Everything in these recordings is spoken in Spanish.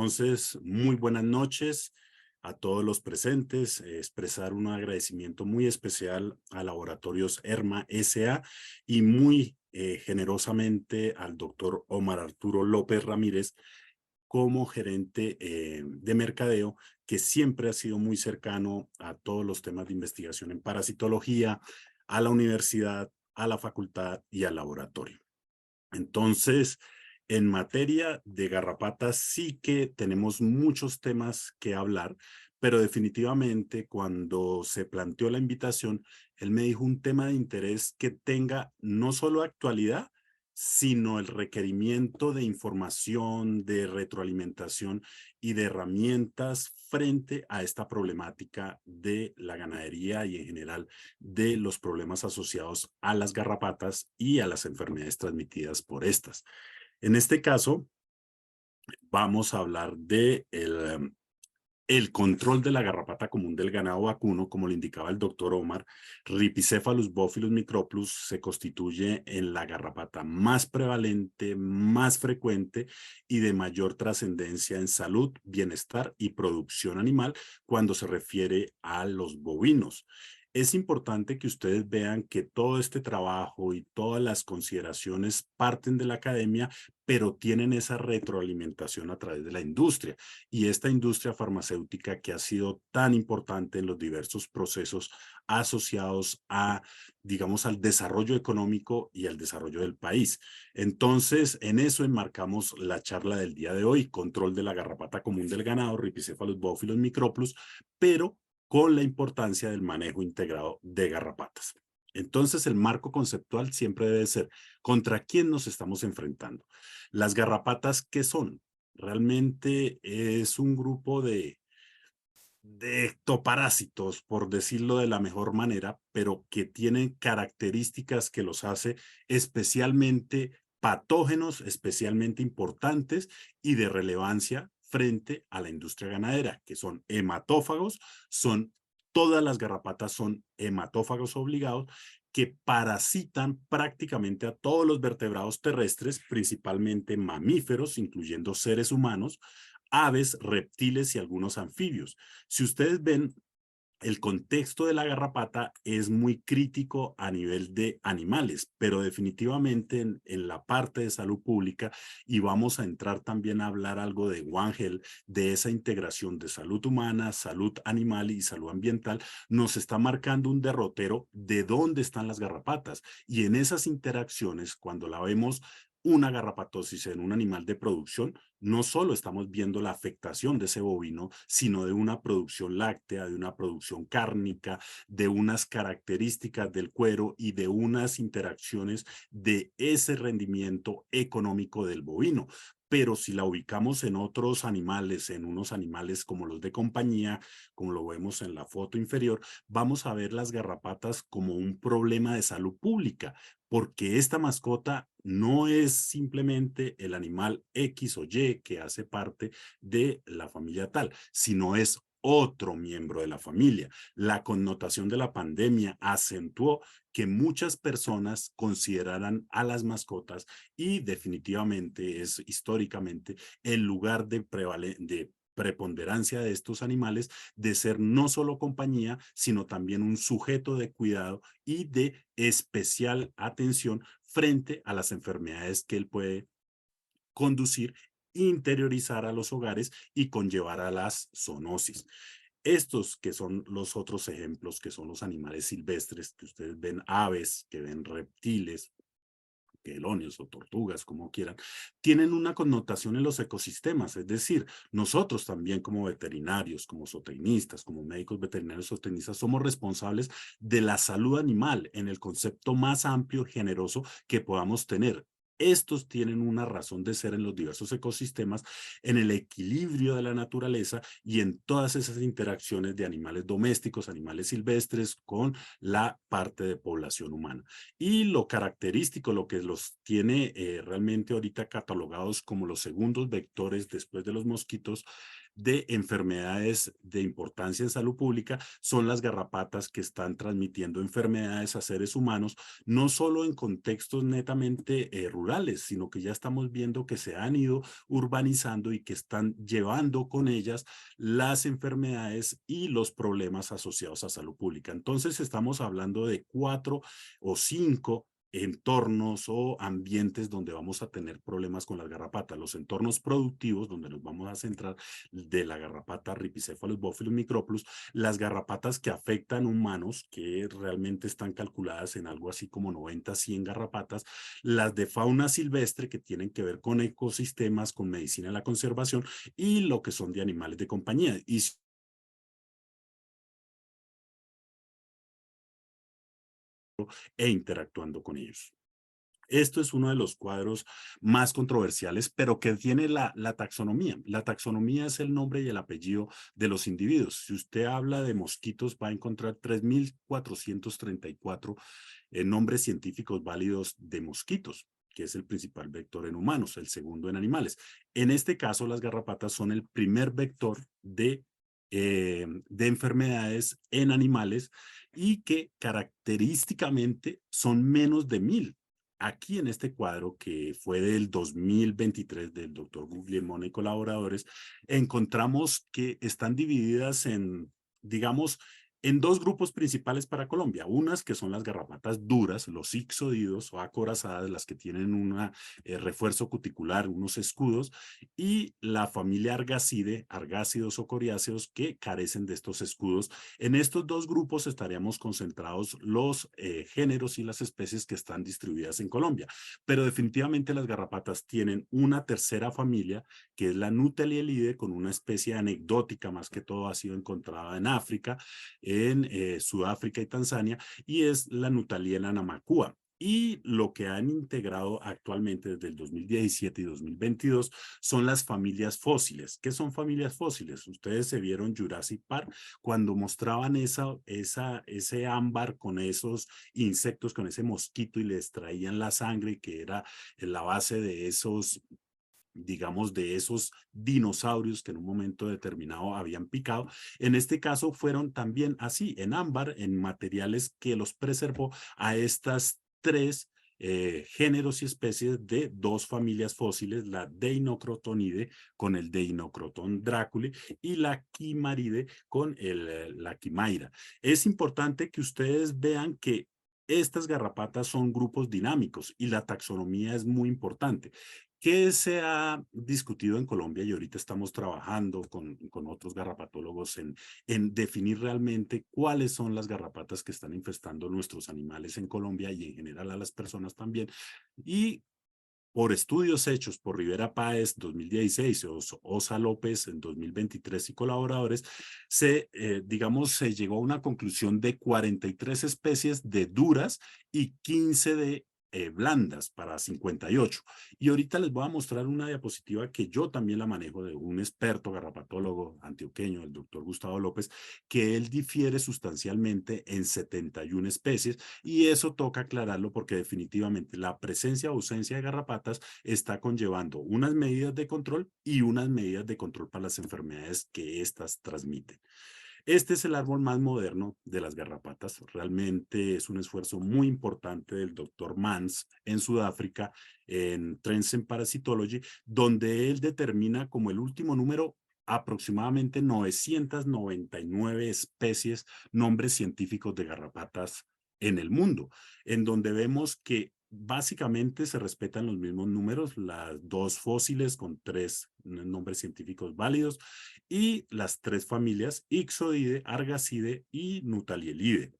Entonces, muy buenas noches a todos los presentes. Expresar un agradecimiento muy especial a Laboratorios ERMA S.A. y muy generosamente al doctor Omar Arturo López Ramírez como gerente de mercadeo, que siempre ha sido muy cercano a todos los temas de investigación en parasitología, a la universidad, a la facultad y al laboratorio. Entonces, en materia de garrapatas sí que tenemos muchos temas que hablar, pero definitivamente cuando se planteó la invitación, él me dijo un tema de interés que tenga no solo actualidad, sino el requerimiento de información, de retroalimentación y de herramientas frente a esta problemática de la ganadería y en general de los problemas asociados a las garrapatas y a las enfermedades transmitidas por estas. En este caso, vamos a hablar de el control de la garrapata común del ganado vacuno, como le indicaba el doctor Omar. Ripicephalus bophyllus microplus se constituye en la garrapata más prevalente, más frecuente y de mayor trascendencia en salud, bienestar y producción animal cuando se refiere a los bovinos. Es importante que ustedes vean que todo este trabajo y todas las consideraciones parten de la academia, pero tienen esa retroalimentación a través de la industria. Y esta industria farmacéutica que ha sido tan importante en los diversos procesos asociados a, digamos, al desarrollo económico y al desarrollo del país. Entonces, en eso enmarcamos la charla del día de hoy, control de la garrapata común del ganado, Ripicephalus bophyllus microplus, pero con la importancia del manejo integrado de garrapatas. Entonces, el marco conceptual siempre debe ser contra quién nos estamos enfrentando. Las garrapatas, ¿qué son? Realmente es un grupo de ectoparásitos, por decirlo de la mejor manera, pero que tienen características que los hace especialmente patógenos, especialmente importantes y de relevancia frente a la industria ganadera, que son hematófagos, son todas las garrapatas son hematófagos obligados que parasitan prácticamente a todos los vertebrados terrestres, principalmente mamíferos, incluyendo seres humanos, aves, reptiles y algunos anfibios. Si ustedes ven, el contexto de la garrapata es muy crítico a nivel de animales, pero definitivamente en la parte de salud pública, y vamos a entrar también a hablar algo de One Health, de esa integración de salud humana, salud animal y salud ambiental, nos está marcando un derrotero de dónde están las garrapatas. Y en esas interacciones, cuando la vemos una garrapatosis en un animal de producción, no solo estamos viendo la afectación de ese bovino, sino de una producción láctea, de una producción cárnica, de unas características del cuero y de unas interacciones de ese rendimiento económico del bovino. Pero si la ubicamos en otros animales, en unos animales como los de compañía, como lo vemos en la foto inferior, vamos a ver las garrapatas como un problema de salud pública, porque esta mascota no es simplemente el animal X o Y que hace parte de la familia tal, sino es otro miembro de la familia. La connotación de la pandemia acentuó que muchas personas consideraran a las mascotas y definitivamente es históricamente el lugar de preponderancia de estos animales de ser no solo compañía, sino también un sujeto de cuidado y de especial atención frente a las enfermedades que él puede conducir, interiorizar a los hogares y conllevar a las zoonosis. Estos que son los otros ejemplos, que son los animales silvestres, que ustedes ven aves, que ven reptiles, quelonios o tortugas, como quieran, tienen una connotación en los ecosistemas, es decir, nosotros también como veterinarios, como zootecnistas, como médicos veterinarios zootecnistas, somos responsables de la salud animal en el concepto más amplio, generoso que podamos tener. Estos tienen una razón de ser en los diversos ecosistemas, en el equilibrio de la naturaleza y en todas esas interacciones de animales domésticos, animales silvestres con la parte de población humana. Y lo característico, lo que los tiene realmente ahorita catalogados como los segundos vectores después de los mosquitos de enfermedades de importancia en salud pública son las garrapatas que están transmitiendo enfermedades a seres humanos, no solo en contextos netamente rurales, naturales, sino que ya estamos viendo que se han ido urbanizando y que están llevando con ellas las enfermedades y los problemas asociados a salud pública. Entonces estamos hablando de 4 o 5 entornos o ambientes donde vamos a tener problemas con las garrapatas. Los entornos productivos, donde nos vamos a centrar, de la garrapata Rhipicephalus bophelus micropluus, las garrapatas que afectan humanos, que realmente están calculadas en algo así como 90, 100 garrapatas, las de fauna silvestre, que tienen que ver con ecosistemas, con medicina de la conservación, y lo que son de animales de compañía. E interactuando con ellos. Esto es uno de los cuadros más controversiales, pero que tiene la taxonomía. La taxonomía es el nombre y el apellido de los individuos. Si usted habla de mosquitos, va a encontrar 3.434 nombres científicos válidos de mosquitos, que es el principal vector en humanos, el segundo en animales. En este caso, las garrapatas son el primer vector de enfermedades en animales y que característicamente son menos de 1.000. Aquí en este cuadro, que fue del 2023 del doctor Guglielmone y colaboradores, encontramos que están divididas en, digamos, en dos grupos principales para Colombia. Unas que son las garrapatas duras, los ixodidos o acorazadas, las que tienen un refuerzo cuticular, unos escudos, y la familia Argacide, argácidos o coriáceos, que carecen de estos escudos. En estos dos grupos estaríamos concentrados los géneros y las especies que están distribuidas en Colombia. Pero definitivamente las garrapatas tienen una tercera familia, que es la Nutalielide, con una especie anecdótica, más que todo ha sido encontrada en África, en Sudáfrica y Tanzania, y es la Nutaliela namacúa. Y lo que han integrado actualmente desde el 2017 y 2022 son las familias fósiles. ¿Qué son familias fósiles? Ustedes se vieron Jurassic Park cuando mostraban ese ámbar con esos insectos, con ese mosquito, y les traían la sangre, que era en la base de esos, digamos, de esos dinosaurios que en un momento determinado habían picado. En este caso fueron también así, en ámbar, en materiales que los preservó a estas tres géneros y especies de dos familias fósiles, la Deinocritonide con el Deinocriton draculae y la Chimaride con la Chimaira. Es importante que ustedes vean que estas garrapatas son grupos dinámicos y la taxonomía es muy importante. ¿Qué se ha discutido en Colombia? Y ahorita estamos trabajando con otros garrapatólogos en definir realmente cuáles son las garrapatas que están infestando nuestros animales en Colombia y en general a las personas también. Y por estudios hechos por Rivera Páez 2016, Osa López en 2023 y colaboradores, digamos, se llegó a una conclusión de 43 especies de duras y 15 de blandas para 58. Y ahorita les voy a mostrar una diapositiva que yo también la manejo, de un experto garrapatólogo antioqueño, el doctor Gustavo López, que él difiere sustancialmente en 71 especies, y eso toca aclararlo porque definitivamente la presencia o ausencia de garrapatas está conllevando unas medidas de control y unas medidas de control para las enfermedades que éstas transmiten. Este es el árbol más moderno de las garrapatas. Realmente es un esfuerzo muy importante del doctor Mans en Sudáfrica, en Trends in Parasitology, donde él determina como el último número aproximadamente 999 especies, nombres científicos de garrapatas en el mundo, en donde vemos que básicamente se respetan los mismos números, las dos fósiles con 3 nombres científicos válidos, y las 3 familias Ixodide, Argacide y Nutalielide.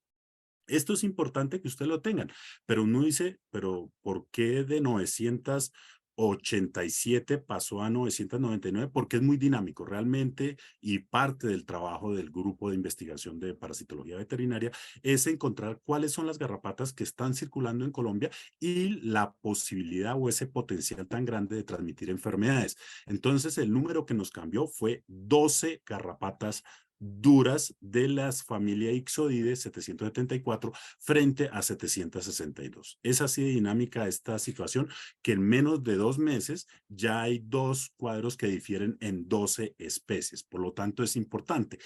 Esto es importante que ustedes lo tengan, pero uno dice, pero ¿por qué de 987 pasó a 999? Porque es muy dinámico realmente, y parte del trabajo del grupo de investigación de parasitología veterinaria es encontrar cuáles son las garrapatas que están circulando en Colombia y la posibilidad o ese potencial tan grande de transmitir enfermedades. Entonces el número que nos cambió fue 12 garrapatas duras de las familias Ixodides 774 frente a 762. Es así de dinámica esta situación, que en menos de 2 meses ya hay 2 cuadros que difieren en 12 especies. Por lo tanto, es importante.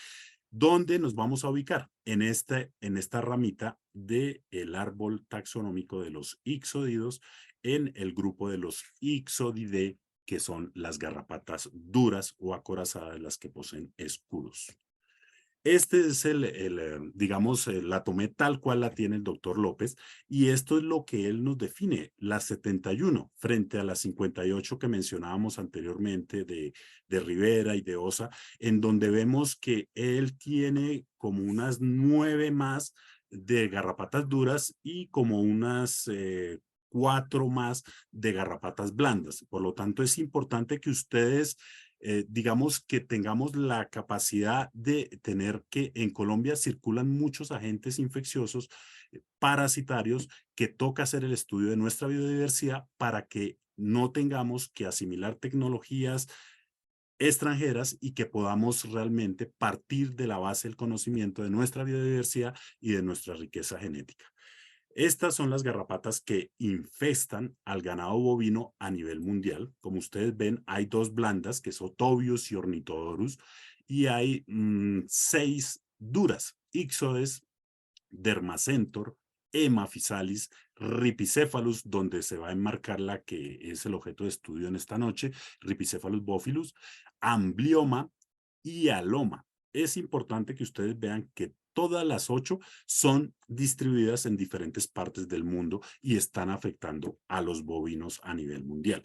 ¿Dónde nos vamos a ubicar? En esta ramita del árbol taxonómico de los ixodidos, en el grupo de los Ixodidae, que son las garrapatas duras o acorazadas, las que poseen escudos. Este es digamos, la tomé tal cual la tiene el doctor López, y esto es lo que él nos define, las 71 frente a las 58 que mencionábamos anteriormente de Rivera y de Osa, en donde vemos que él tiene como unas 9 más de garrapatas duras y como unas 4 más de garrapatas blandas. Por lo tanto, es importante que ustedes digamos que tengamos la capacidad de tener que en Colombia circulan muchos agentes infecciosos parasitarios que toca hacer el estudio de nuestra biodiversidad para que no tengamos que asimilar tecnologías extranjeras y que podamos realmente partir de la base del conocimiento de nuestra biodiversidad y de nuestra riqueza genética. Estas son las garrapatas que infestan al ganado bovino a nivel mundial. Como ustedes ven, hay 2 blandas, que son Tobius y Ornithodorus, y hay 6 duras, Ixodes, Dermacentor, Hemaphysalis, Rhipicephalus, donde se va a enmarcar la que es el objeto de estudio en esta noche, Rhipicephalus bophilus, Amblioma y Aloma. Es importante que ustedes vean que todas las 8 son distribuidas en diferentes partes del mundo y están afectando a los bovinos a nivel mundial.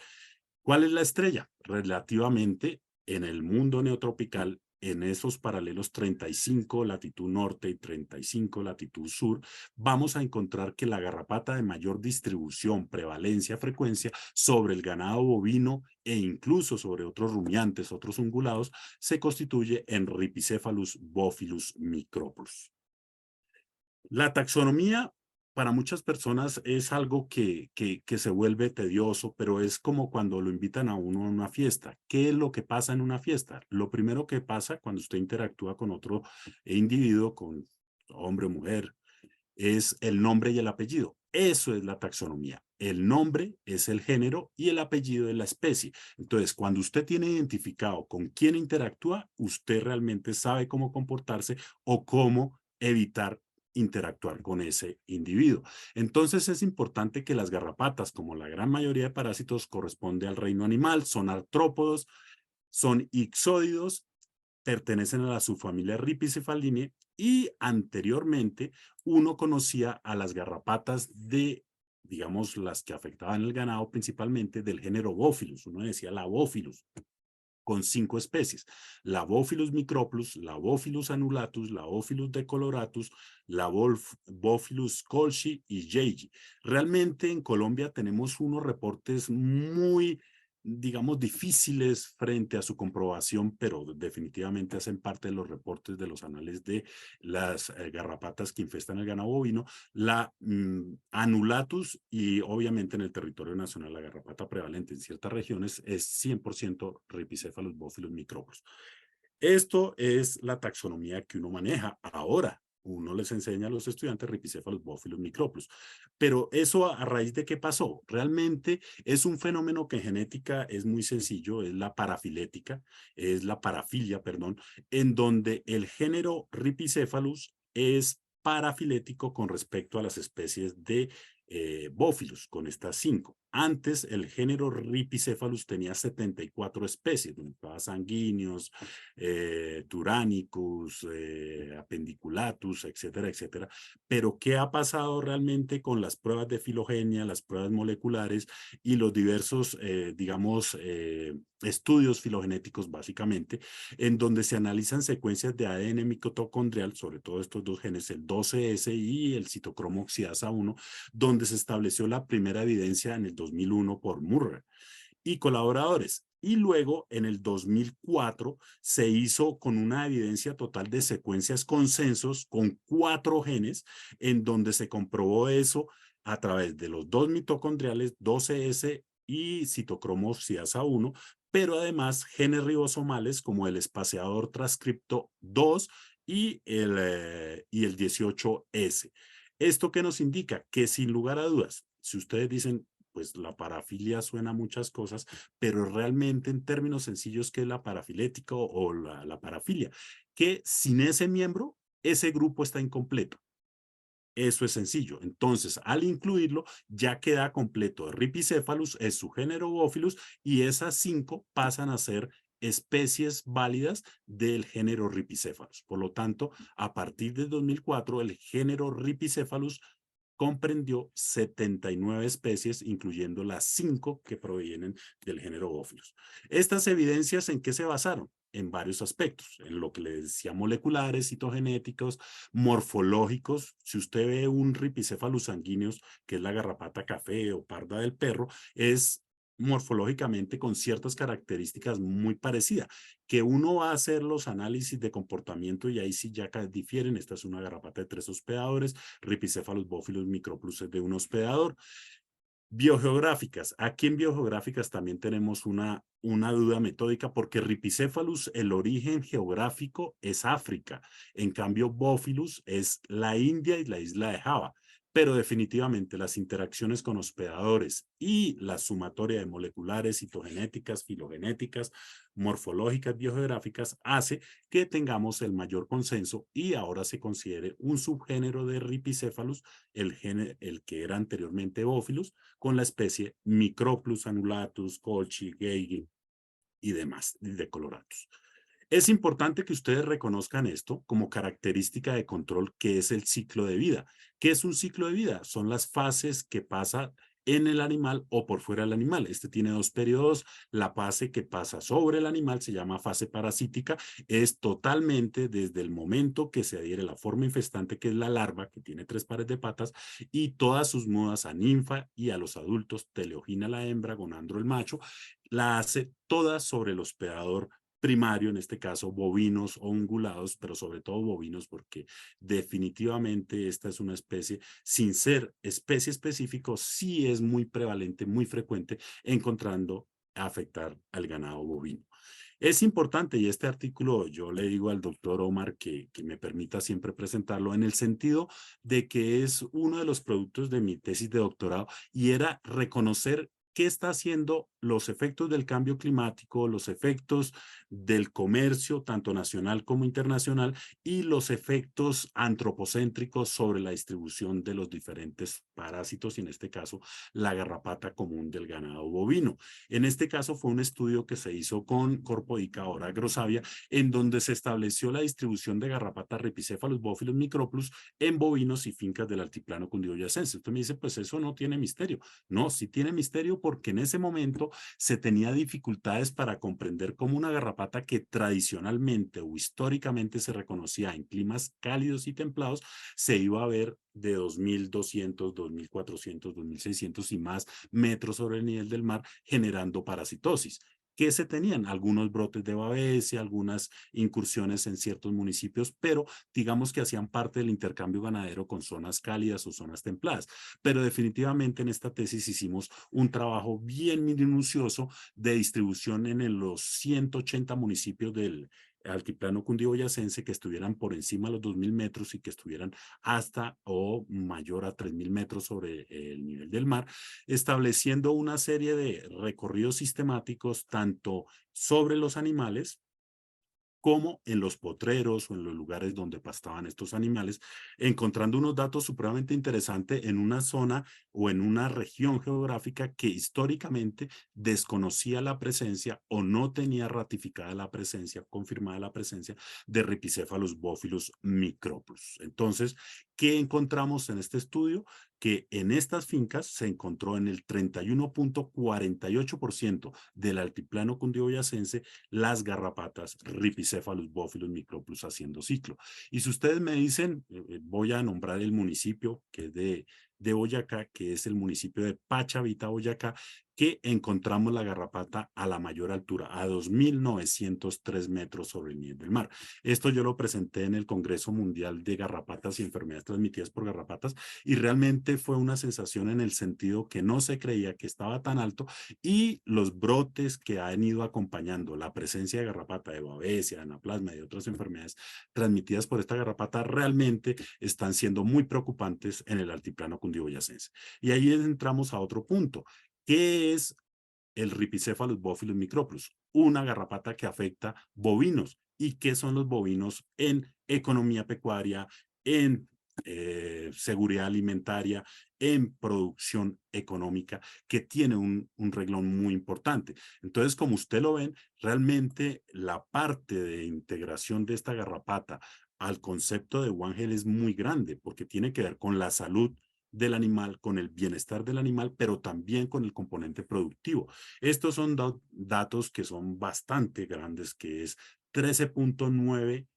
¿Cuál es la estrella? Relativamente en el mundo neotropical, en esos paralelos 35 latitud norte y 35 latitud sur, vamos a encontrar que la garrapata de mayor distribución, prevalencia, frecuencia sobre el ganado bovino e incluso sobre otros rumiantes, otros ungulados, se constituye en Rhipicephalus bophilus micropus. La taxonomía para muchas personas es algo que se vuelve tedioso, pero es como cuando lo invitan a uno a una fiesta. ¿Qué es lo que pasa en una fiesta? Lo primero que pasa cuando usted interactúa con otro individuo, con hombre o mujer, es el nombre y el apellido. Eso es la taxonomía. El nombre es el género y el apellido es la especie. Entonces, cuando usted tiene identificado con quién interactúa, usted realmente sabe cómo comportarse o cómo evitar interactuar con ese individuo. Entonces es importante que las garrapatas, como la gran mayoría de parásitos, corresponde al reino animal, son artrópodos, son ixódidos, pertenecen a la subfamilia Rhipicephalinae y anteriormente uno conocía a las garrapatas de, digamos, las que afectaban el ganado principalmente del género Bófilus. Uno decía la Bófilus, con 5 especies: la Bófilus microplus, la Bófilus annulatus, la Bófilus decoloratus, la Bófilus colchi y yeji. Realmente en Colombia tenemos unos reportes muy, digamos, difíciles frente a su comprobación, pero definitivamente hacen parte de los reportes de los anales de las garrapatas que infestan el ganado bovino, la annulatus, y obviamente en el territorio nacional la garrapata prevalente en ciertas regiones es 100% Rhipicephalus bophilus micropus. Esto es la taxonomía que uno maneja. Ahora, uno les enseña a los estudiantes Rhipicephalus bophilus micropus. Pero eso a raíz de qué pasó. Realmente es un fenómeno que en genética es muy sencillo, es la parafilética, es la parafilia, perdón, en donde el género Rhipicephalus es parafilético con respecto a las especies de Bófilos, con estas 5. Antes el género Rhipicephalus tenía 74 especies, sanguíneos, Turanicus, Appendiculatus, etcétera, etcétera. Pero ¿qué ha pasado realmente con las pruebas de filogenia, las pruebas moleculares y los diversos, digamos, estudios filogenéticos básicamente, en donde se analizan secuencias de ADN mitocondrial, sobre todo estos 2 genes, el 12S y el citocromo oxidasa 1, donde se estableció la primera evidencia en el 2001 por Murray y colaboradores. Y luego, en el 2004, se hizo con una evidencia total de secuencias consensos con 4 genes, en donde se comprobó eso a través de los 2 mitocondriales, 12S y citocromo oxidasa 1, pero además genes ribosomales como el espaciador transcripto 2 y el 18S. ¿Esto qué nos indica? Que sin lugar a dudas, si ustedes dicen, pues la parafilia suena a muchas cosas, pero realmente en términos sencillos, ¿qué es la parafilética o la parafilia? Que sin ese miembro, ese grupo está incompleto. Eso es sencillo. Entonces, al incluirlo, ya queda completo. Ripicephalus es su género Bófilus y esas 5 pasan a ser especies válidas del género Ripicephalus. Por lo tanto, a partir de 2004, el género Ripicephalus comprendió 79 especies, incluyendo las 5 que provienen del género Bófilus. ¿Estas evidencias en qué se basaron? En varios aspectos, en lo que les decía, moleculares, citogenéticos, morfológicos. Si usted ve un Ripicephalus sanguíneos, que es la garrapata café o parda del perro, es morfológicamente con ciertas características muy parecidas, que uno va a hacer los análisis de comportamiento y ahí sí ya difieren. Esta es una garrapata de 3 hospedadores, Ripicephalus bófilus microplus es de un hospedador. Biogeográficas. Aquí en biogeográficas también tenemos una duda metódica porque Ripicephalus, el origen geográfico es África. En cambio, Bófilus es la India y la isla de Java. Pero definitivamente las interacciones con hospedadores y la sumatoria de moleculares, citogenéticas, filogenéticas, morfológicas, biogeográficas, hace que tengamos el mayor consenso y ahora se considere un subgénero de Ripicephalus, el que era anteriormente Bófilus, con la especie Microplus annulatus, Colchi, Geigy y demás, de coloratus. Es importante que ustedes reconozcan esto como característica de control, que es el ciclo de vida. ¿Qué es un ciclo de vida? Son las fases que pasa en el animal o por fuera del animal. Este tiene 2 periodos. La fase que pasa sobre el animal se llama fase parasítica. Es totalmente desde el momento que se adhiere la forma infestante, que es la larva, que tiene 3 pares de patas, y todas sus mudas a ninfa y a los adultos, teleogina la hembra, gonandro el macho, la hace toda sobre el hospedador primario, en este caso bovinos o ungulados, pero sobre todo bovinos, porque definitivamente esta es una especie, sin ser especie específica, sí es muy prevalente, muy frecuente, encontrando afectar al ganado bovino. Es importante, y este artículo yo le digo al doctor Omar que me permita siempre presentarlo, en el sentido de que es uno de los productos de mi tesis de doctorado y era reconocer qué está haciendo los efectos del cambio climático, los efectos del comercio, tanto nacional como internacional, y los efectos antropocéntricos sobre la distribución de los diferentes parásitos, y en este caso, la garrapata común del ganado bovino. En este caso fue un estudio que se hizo con Corpodica, ahora Agrosavia, en donde se estableció la distribución de garrapata Ripicephalus bófilus microplus en bovinos y fincas del altiplano cundiboyacense. Usted me dice, pues eso no tiene misterio. No, sí tiene misterio porque en ese momento se tenía dificultades para comprender cómo una garrapata que tradicionalmente o históricamente se reconocía en climas cálidos y templados se iba a ver de 2.200, 2.400, 2.600 y más metros sobre el nivel del mar, generando parasitosis. ¿Qué se tenían? Algunos brotes de babesia, algunas incursiones en ciertos municipios, pero digamos que hacían parte del intercambio ganadero con zonas cálidas o zonas templadas. Pero definitivamente en esta tesis hicimos un trabajo bien minucioso de distribución en los 180 municipios del altiplano cundiboyacense que estuvieran por encima de los 2.000 metros y que estuvieran hasta o mayor a 3.000 metros sobre el nivel del mar, estableciendo una serie de recorridos sistemáticos tanto sobre los animales como en los potreros o en los lugares donde pastaban estos animales, encontrando unos datos supremamente interesantes en una zona o en una región geográfica que históricamente desconocía la presencia o no tenía ratificada la presencia, confirmada la presencia de Ripicephalus bófilus microplus. Entonces, ¿qué encontramos en este estudio? Que en estas fincas se encontró en el 31.48% del altiplano cundiboyacense las garrapatas Ripicephalus bófilus microplus haciendo ciclo. Y si ustedes me dicen, voy a nombrar el municipio que es de Boyacá, que es el municipio de Pachavita, Boyacá, que encontramos la garrapata a la mayor altura, a 2.903 metros sobre el nivel del mar. Esto yo lo presenté en el Congreso Mundial de Garrapatas y Enfermedades Transmitidas por Garrapatas y realmente fue una sensación en el sentido que no se creía que estaba tan alto y los brotes que han ido acompañando la presencia de garrapata, de babesia, anaplasma y de otras enfermedades transmitidas por esta garrapata realmente están siendo muy preocupantes en el altiplano cundiboyacense. cundiboyacense. Y ahí entramos a otro punto. ¿Qué es el Rhipicephalus bophilus microplus? Una garrapata que afecta bovinos. ¿Y qué son los bovinos en economía pecuaria, en seguridad alimentaria, en producción económica, que tiene un reglón muy importante? Entonces, como usted lo ven, realmente la parte de integración de esta garrapata al concepto de One Health es muy grande, porque tiene que ver con la salud del animal, con el bienestar del animal, pero también con el componente productivo. Estos son datos que son bastante grandes, que es 13.9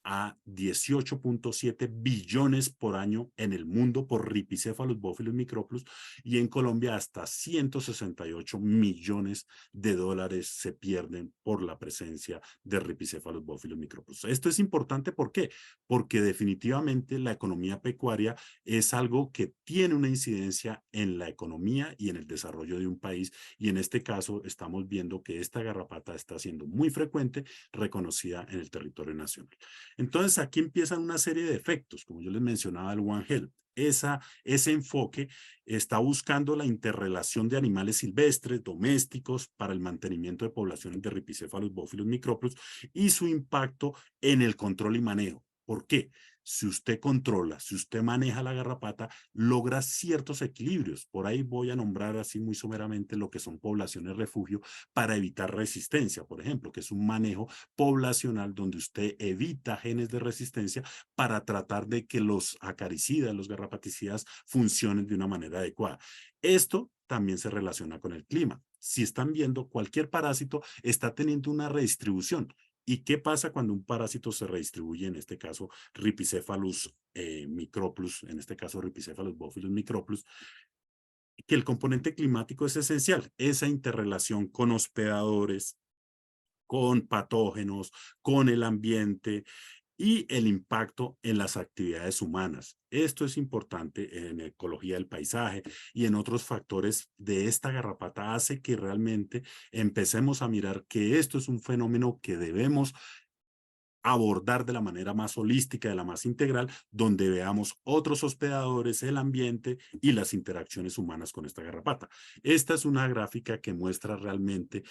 a 18.7 billones por año en el mundo por Rhipicephalus bophilus microplus, y en Colombia hasta 168 millones de dólares se pierden por la presencia de Rhipicephalus bophilus microplus. Esto es importante, ¿por qué? Porque definitivamente la economía pecuaria es algo que tiene una incidencia en la economía y en el desarrollo de un país, y en este caso estamos viendo que esta garrapata está siendo muy frecuente, reconocida en el territorio nacional. Entonces aquí empiezan una serie de efectos, como yo les mencionaba el One Health. Ese enfoque está buscando la interrelación de animales silvestres, domésticos, para el mantenimiento de poblaciones de Rhipicephalus bophilus microplus y su impacto en el control y manejo. ¿Por qué? Si usted controla, si usted maneja la garrapata, logra ciertos equilibrios. Por ahí voy a nombrar así muy someramente lo que son poblaciones refugio para evitar resistencia, por ejemplo, que es un manejo poblacional donde usted evita genes de resistencia para tratar de que los acaricidas, los garrapaticidas funcionen de una manera adecuada. Esto también se relaciona con el clima. Si están viendo, cualquier parásito está teniendo una redistribución. ¿Y qué pasa cuando un parásito se redistribuye? En este caso, Rhipicephalus microplus, en este caso Rhipicephalus bophilus microplus, que el componente climático es esencial. Esa interrelación con hospedadores, con patógenos, con el ambiente y el impacto en las actividades humanas. Esto es importante en ecología del paisaje y en otros factores de esta garrapata, hace que realmente empecemos a mirar que esto es un fenómeno que debemos abordar de la manera más holística, de la más integral, donde veamos otros hospedadores, el ambiente y las interacciones humanas con esta garrapata. Esta es una gráfica que muestra realmente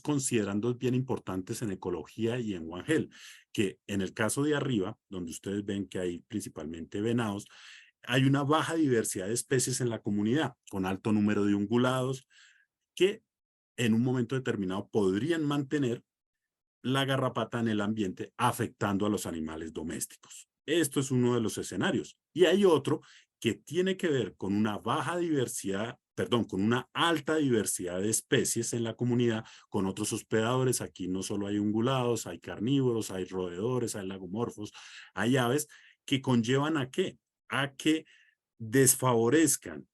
consideran dos bien importantes en ecología y en One Health, que en el caso de arriba, donde ustedes ven que hay principalmente venados, hay una baja diversidad de especies en la comunidad, con alto número de ungulados, que en un momento determinado podrían mantener la garrapata en el ambiente, afectando a los animales domésticos. Esto es uno de los escenarios. Y hay otro que tiene que ver con una baja diversidad, perdón, con una alta diversidad de especies en la comunidad, con otros hospedadores. Aquí no solo hay ungulados, hay carnívoros, hay roedores, hay lagomorfos, hay aves, que conllevan ¿a qué? A que desfavorezcan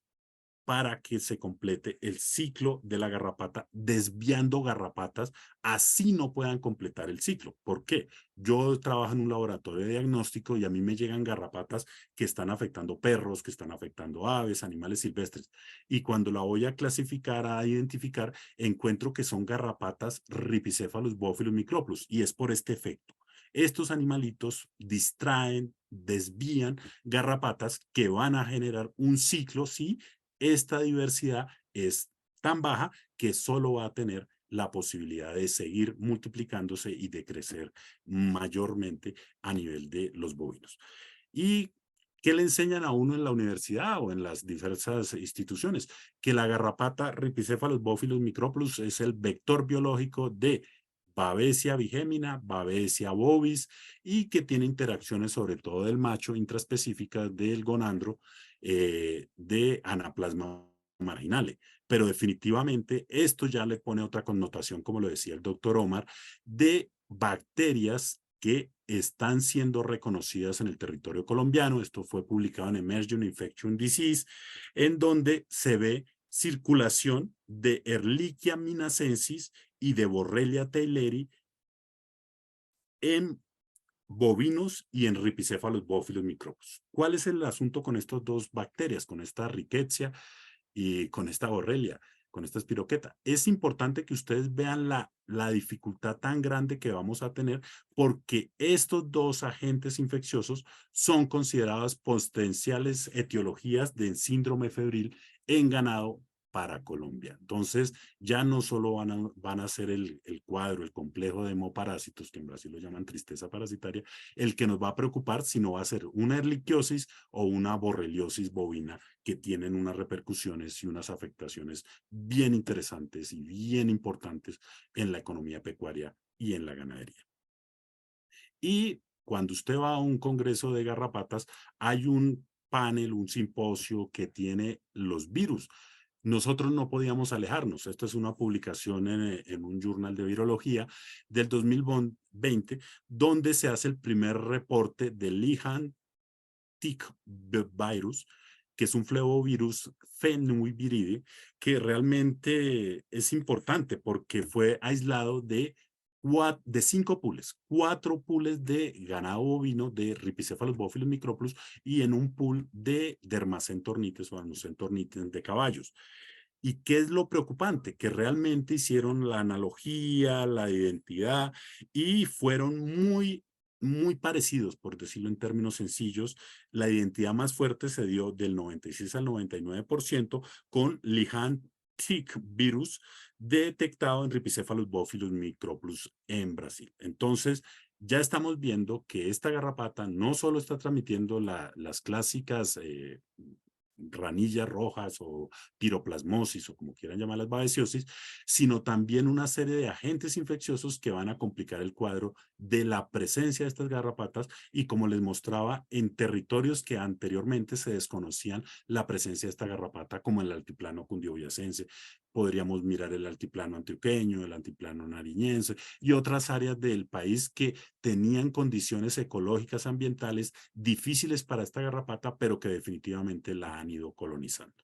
para que se complete el ciclo de la garrapata, desviando garrapatas, así no puedan completar el ciclo. ¿Por qué? Yo trabajo en un laboratorio de diagnóstico y a mí me llegan garrapatas que están afectando perros, que están afectando aves, animales silvestres. Y cuando la voy a clasificar, a identificar, encuentro que son garrapatas Rhipicephalus bophilus microplus, y es por este efecto. Estos animalitos distraen, desvían garrapatas que van a generar un ciclo, sí. Esta diversidad es tan baja que solo va a tener la posibilidad de seguir multiplicándose y de crecer mayormente a nivel de los bovinos. ¿Y qué le enseñan a uno en la universidad o en las diversas instituciones? Que la garrapata Rhipicephalus bophilus microplus es el vector biológico de Babesia bigémina, Babesia bovis, y que tiene interacciones sobre todo del macho intraespecíficas del gonandro de Anaplasma marginale. Pero definitivamente esto ya le pone otra connotación, como lo decía el doctor Omar, de bacterias que están siendo reconocidas en el territorio colombiano. Esto fue publicado en Emerging Infection Disease, en donde se ve circulación de Ehrlichia minacensis y de Borrelia teileri en bovinos y en Rhipicephalus bophilus microplus. ¿Cuál es el asunto con estas dos bacterias, con esta Rickettsia y con esta Borrelia? con esta espiroqueta. Es importante que ustedes vean la dificultad tan grande que vamos a tener porque estos dos agentes infecciosos son consideradas potenciales etiologías del síndrome febril en ganado para Colombia. Entonces, ya no solo van a ser el cuadro, el complejo de hemoparásitos, que en Brasil lo llaman tristeza parasitaria, el que nos va a preocupar, sino va a ser una erliquiosis o una borreliosis bovina que tienen unas repercusiones y unas afectaciones bien interesantes y bien importantes en la economía pecuaria y en la ganadería. Y cuando usted va a un congreso de garrapatas, hay un panel, un simposio que tiene los virus. Nosotros no podíamos alejarnos. Esta es una publicación en un journal de virología del 2020, donde se hace el primer reporte del Lyme tick virus, que es un flevovirus fenuiviridae, que realmente es importante porque fue aislado de 5 pools, 4 pools de ganado bovino de Rhipicephalus bophilis microplus y en un pool de dermacentornites o anocentornites de caballos. ¿Y qué es lo preocupante? Que realmente hicieron la analogía, la identidad y fueron muy parecidos, por decirlo en términos sencillos. La identidad más fuerte se dio del 96 al 99% con Lyme tick virus detectado en Rhipicephalus bophilis microplus en Brasil. Entonces, ya estamos viendo que esta garrapata no solo está transmitiendo las clásicas ranillas rojas o piroplasmosis o como quieran llamar las babesiosis, sino también una serie de agentes infecciosos que van a complicar el cuadro de la presencia de estas garrapatas y como les mostraba en territorios que anteriormente se desconocían la presencia de esta garrapata como en el altiplano cundiboyacense. Podríamos mirar el altiplano antioqueño, el altiplano nariñense y otras áreas del país que tenían condiciones ecológicas ambientales difíciles para esta garrapata, pero que definitivamente la han ido colonizando.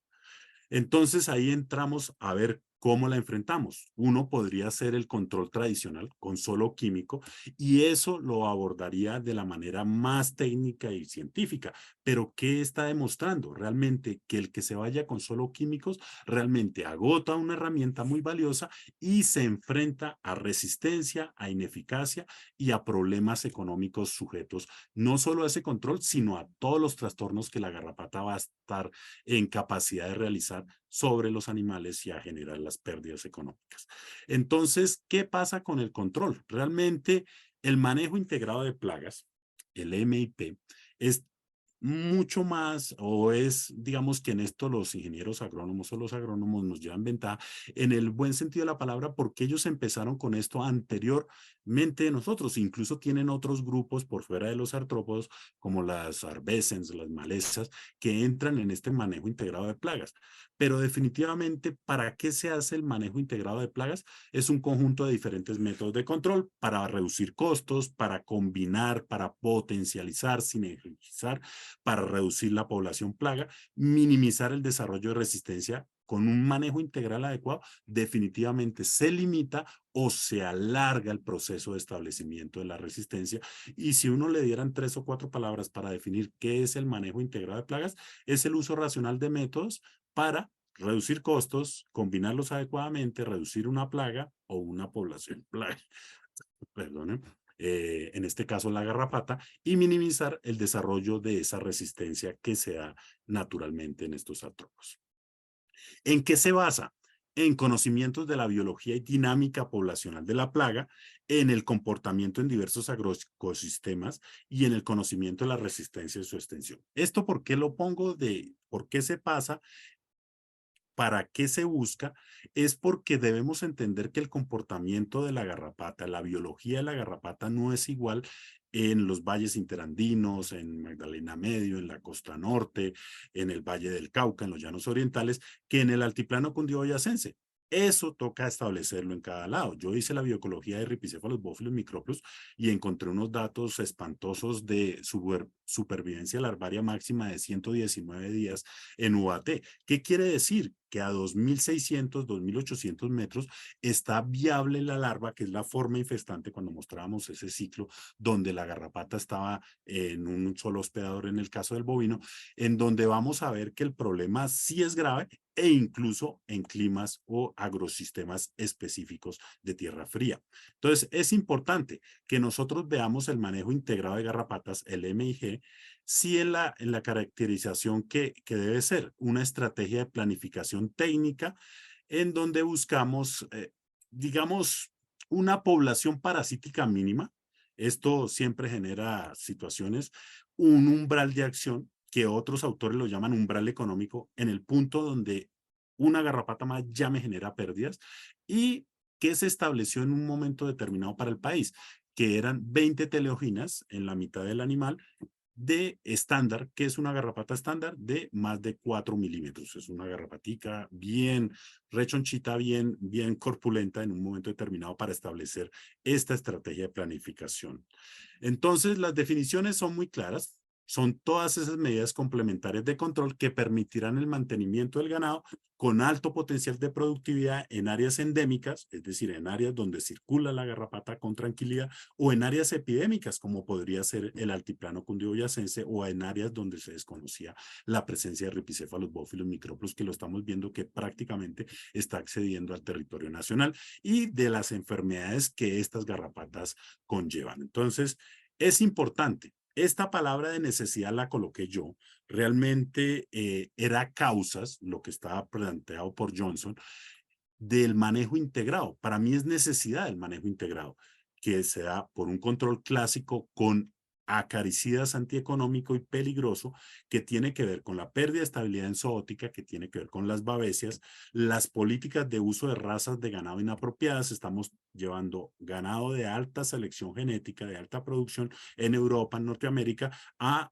Entonces ahí entramos a ver cómo la enfrentamos. Uno podría hacer el control tradicional con solo químico y eso lo abordaría de la manera más técnica y científica. Pero ¿qué está demostrando? Realmente que el que se vaya con solo químicos realmente agota una herramienta muy valiosa y se enfrenta a resistencia, a ineficacia y a problemas económicos sujetos no solo a ese control, sino a todos los trastornos que la garrapata va a estar en capacidad de realizar sobre los animales y a generar las pérdidas económicas. Entonces, ¿qué pasa con el control? Realmente el manejo integrado de plagas, el MIP, es mucho más, o es, digamos que en esto los ingenieros agrónomos o los agrónomos nos llevan ventaja en el buen sentido de la palabra porque ellos empezaron con esto anteriormente de nosotros, incluso tienen otros grupos por fuera de los artrópodos como las arborescens, las malezas, que entran en este manejo integrado de plagas. Pero definitivamente, ¿para qué se hace el manejo integrado de plagas? Es un conjunto de diferentes métodos de control para reducir costos, para combinar, para potencializar, sinergizar, para reducir la población plaga, minimizar el desarrollo de resistencia con un manejo integral adecuado, definitivamente se limita o se alarga el proceso de establecimiento de la resistencia. Y si uno le dieran 3 o 4 palabras para definir qué es el manejo integrado de plagas, es el uso racional de métodos para reducir costos, combinarlos adecuadamente, reducir una plaga o una población plaga. Perdón, en este caso la garrapata, y minimizar el desarrollo de esa resistencia que se da naturalmente en estos artrópodos. ¿En qué se basa? En conocimientos de la biología y dinámica poblacional de la plaga, en el comportamiento en diversos agroecosistemas y en el conocimiento de la resistencia y su extensión. ¿Esto por qué lo pongo por qué se pasa? ¿Para qué se busca? Es porque debemos entender que el comportamiento de la garrapata, la biología de la garrapata no es igual en los valles interandinos, en Magdalena Medio, en la costa norte, en el Valle del Cauca, en los llanos orientales, que en el altiplano cundiboyacense. Eso toca establecerlo en cada lado. Yo hice la bioecología de Rhipicephalus bophilis microplus y encontré unos datos espantosos de supervivencia larvaria máxima de 119 días en UAT. ¿Qué quiere decir? que a 2.600, 2.800 metros está viable la larva, que es la forma infestante cuando mostrábamos ese ciclo donde la garrapata estaba en un solo hospedador en el caso del bovino, en donde vamos a ver que el problema sí es grave e incluso en climas o agrosistemas específicos de tierra fría. Entonces, es importante que nosotros veamos el manejo integrado de garrapatas, el MIG, sí en la caracterización que debe ser una estrategia de planificación técnica en donde buscamos, digamos, una población parasítica mínima. Esto siempre genera situaciones, un umbral de acción que otros autores lo llaman umbral económico, en el punto donde una garrapata más ya me genera pérdidas y que se estableció en un momento determinado para el país, que eran 20 teleoginas en la mitad del animal de estándar, que es una garrapata estándar de más de 4 milímetros. Es una garrapatica bien rechonchita, bien corpulenta en un momento determinado para establecer esta estrategia de planificación. Entonces, las definiciones son muy claras. Son todas esas medidas complementarias de control que permitirán el mantenimiento del ganado con alto potencial de productividad en áreas endémicas, es decir, en áreas donde circula la garrapata con tranquilidad, o en áreas epidémicas, como podría ser el altiplano cundiboyacense, o en áreas donde se desconocía la presencia de Ripicéfalos bófilos micróplus, que lo estamos viendo que prácticamente está accediendo al territorio nacional, y de las enfermedades que estas garrapatas conllevan. Entonces, es importante. Esta palabra de necesidad la coloqué yo. Realmente era causas, lo que estaba planteado por Johnson, del manejo integrado. Para mí es necesidad del manejo integrado, que se da por un control clásico con acaricidas antieconómico y peligroso, que tiene que ver con la pérdida de estabilidad enzootica, que tiene que ver con las babesias, las políticas de uso de razas de ganado inapropiadas. Estamos llevando ganado de alta selección genética, de alta producción en Europa, en Norteamérica, a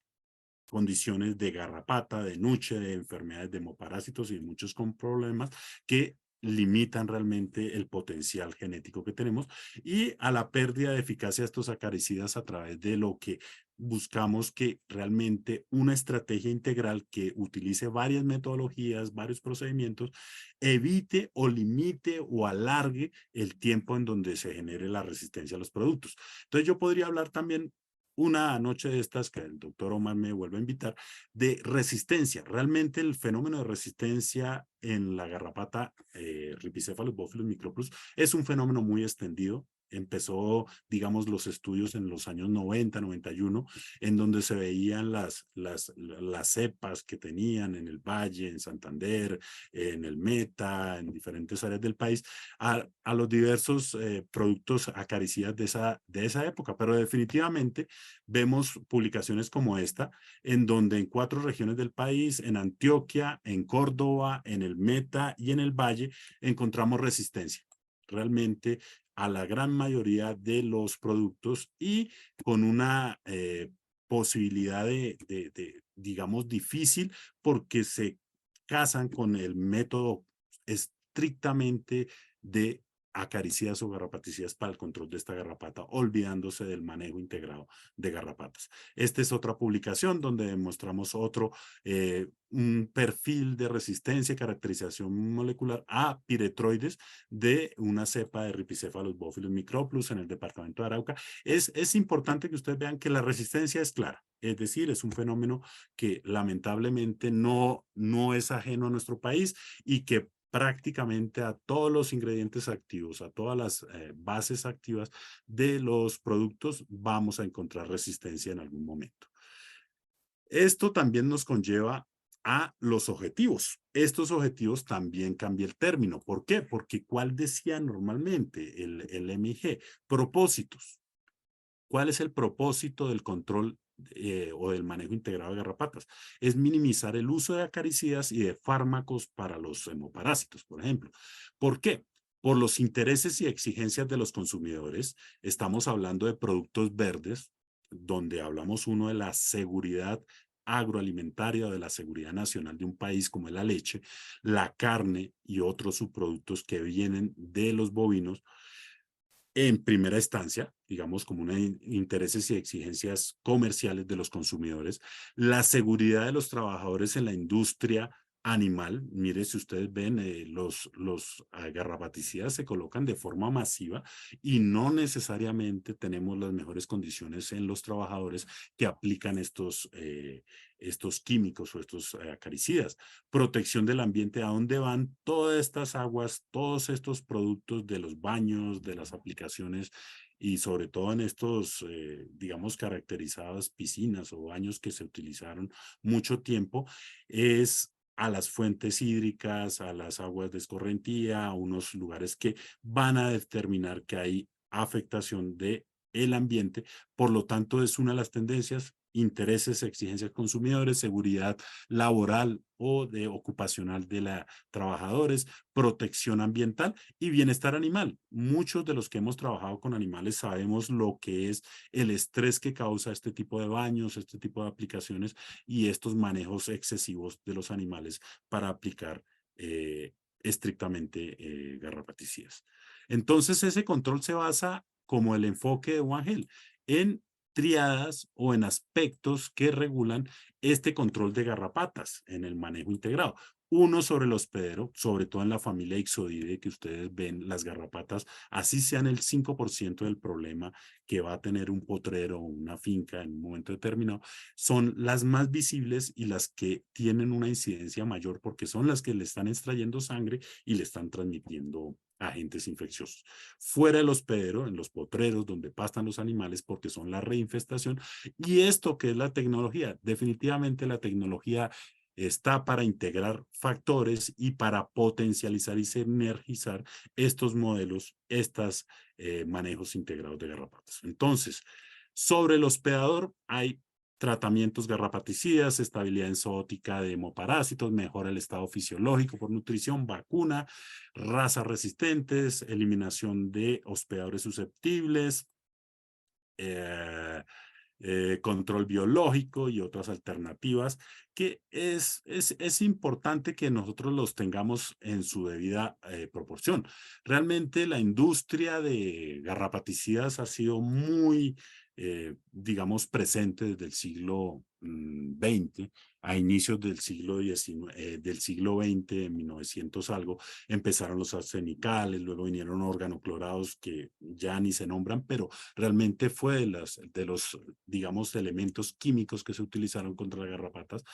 condiciones de garrapata, de nuche, de enfermedades de hemoparásitos y muchos con problemas que limitan realmente el potencial genético que tenemos y a la pérdida de eficacia de estos acaricidas a través de lo que buscamos que realmente una estrategia integral que utilice varias metodologías, varios procedimientos, evite o limite o alargue el tiempo en donde se genere la resistencia a los productos. Entonces yo podría hablar también una noche de estas, que el doctor Omar me vuelve a invitar, de resistencia. Realmente el fenómeno de resistencia en la garrapata Rhipicephalus bófilos microplus es un fenómeno muy extendido. Empezó, digamos, los estudios en los años 90, 91, en donde se veían las cepas que tenían en el Valle, en Santander, en el Meta, en diferentes áreas del país, a los diversos productos acaricidas de esa época. Pero definitivamente vemos publicaciones como esta, en donde en 4 regiones del país, en Antioquia, en Córdoba, en el Meta y en el Valle, encontramos resistencia realmente a la gran mayoría de los productos y con una posibilidad digamos, difícil porque se casan con el método estrictamente de acaricidas o garrapaticidas para el control de esta garrapata, olvidándose del manejo integrado de garrapatas. Esta es otra publicación donde demostramos un perfil de resistencia y caracterización molecular a piretroides de una cepa de Rhipicephalus bófilos microplus en el departamento de Arauca. Es importante que ustedes vean que la resistencia es clara, es decir, es un fenómeno que lamentablemente no es ajeno a nuestro país y que prácticamente a todos los ingredientes activos, a todas las bases activas de los productos, vamos a encontrar resistencia en algún momento. Esto también nos conlleva a los objetivos. Estos objetivos también cambia el término. ¿Por qué? Porque ¿cuál decía normalmente el MIG? Propósitos. ¿Cuál es el propósito del control o del manejo integrado de garrapatas? Es minimizar el uso de acaricidas y de fármacos para los hemoparásitos, por ejemplo. ¿Por qué? Por los intereses y exigencias de los consumidores. Estamos hablando de productos verdes, donde hablamos uno de la seguridad agroalimentaria, de la seguridad nacional de un país como es la leche, la carne y otros subproductos que vienen de los bovinos, en primera instancia, digamos, como unos intereses y exigencias comerciales de los consumidores, la seguridad de los trabajadores en la industria animal. Mire, si ustedes ven, los garrapaticidas se colocan de forma masiva y no necesariamente tenemos las mejores condiciones en los trabajadores que aplican estos químicos o estos acaricidas. Protección del ambiente, ¿a dónde van todas estas aguas, todos estos productos de los baños, de las aplicaciones? Y sobre todo en estos, digamos, caracterizadas piscinas o baños que se utilizaron mucho tiempo, es a las fuentes hídricas, a las aguas de escorrentía, a unos lugares que van a determinar que hay afectación de el ambiente. Por lo tanto, es una de las tendencias: intereses, exigencias consumidores, seguridad laboral o de ocupacional de los trabajadores, protección ambiental y bienestar animal. Muchos de los que hemos trabajado con animales sabemos lo que es el estrés que causa este tipo de baños, este tipo de aplicaciones y estos manejos excesivos de los animales para aplicar estrictamente garrapaticidas. Entonces, ese control se basa, como el enfoque de Wangel, en triadas o en aspectos que regulan este control de garrapatas en el manejo integrado. Uno, sobre el hospedero, sobre todo en la familia Ixodidae que ustedes ven, las garrapatas, así sean el 5% del problema que va a tener un potrero o una finca en un momento determinado, son las más visibles y las que tienen una incidencia mayor porque son las que le están extrayendo sangre y le están transmitiendo agentes infecciosos. Fuera del hospedero, en los potreros donde pastan los animales, porque son la reinfestación. Y esto que es la tecnología, definitivamente la tecnología está para integrar factores y para potencializar y sinergizar estos modelos, estos manejos integrados de garrapatas. Entonces, sobre el hospedador hay tratamientos garrapaticidas, estabilidad enzootica de hemoparásitos, mejora el estado fisiológico por nutrición, vacuna, razas resistentes, eliminación de hospedadores susceptibles, eh, control biológico y otras alternativas que es importante que nosotros los tengamos en su debida proporción. Realmente la industria de garrapaticidas ha sido muy, digamos, presente desde el siglo XX, a inicios del siglo XIX, del siglo XX, en 1900 algo, empezaron los arsenicales, luego vinieron organoclorados que ya ni se nombran, pero realmente fue de los, digamos, elementos químicos que se utilizaron contra las garrapatas.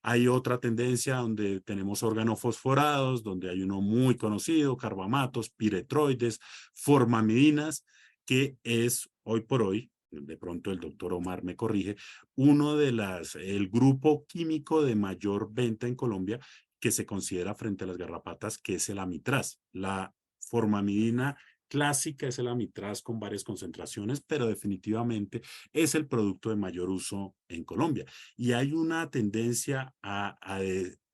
Hay otra tendencia donde tenemos organofosforados, donde hay uno muy conocido, carbamatos, piretroides, formamidinas, que es hoy por hoy, de pronto el doctor Omar me corrige, el grupo químico de mayor venta en Colombia que se considera frente a las garrapatas, que es el amitraz. La formamidina clásica es el amitraz con varias concentraciones, pero definitivamente es el producto de mayor uso en Colombia. Y hay una tendencia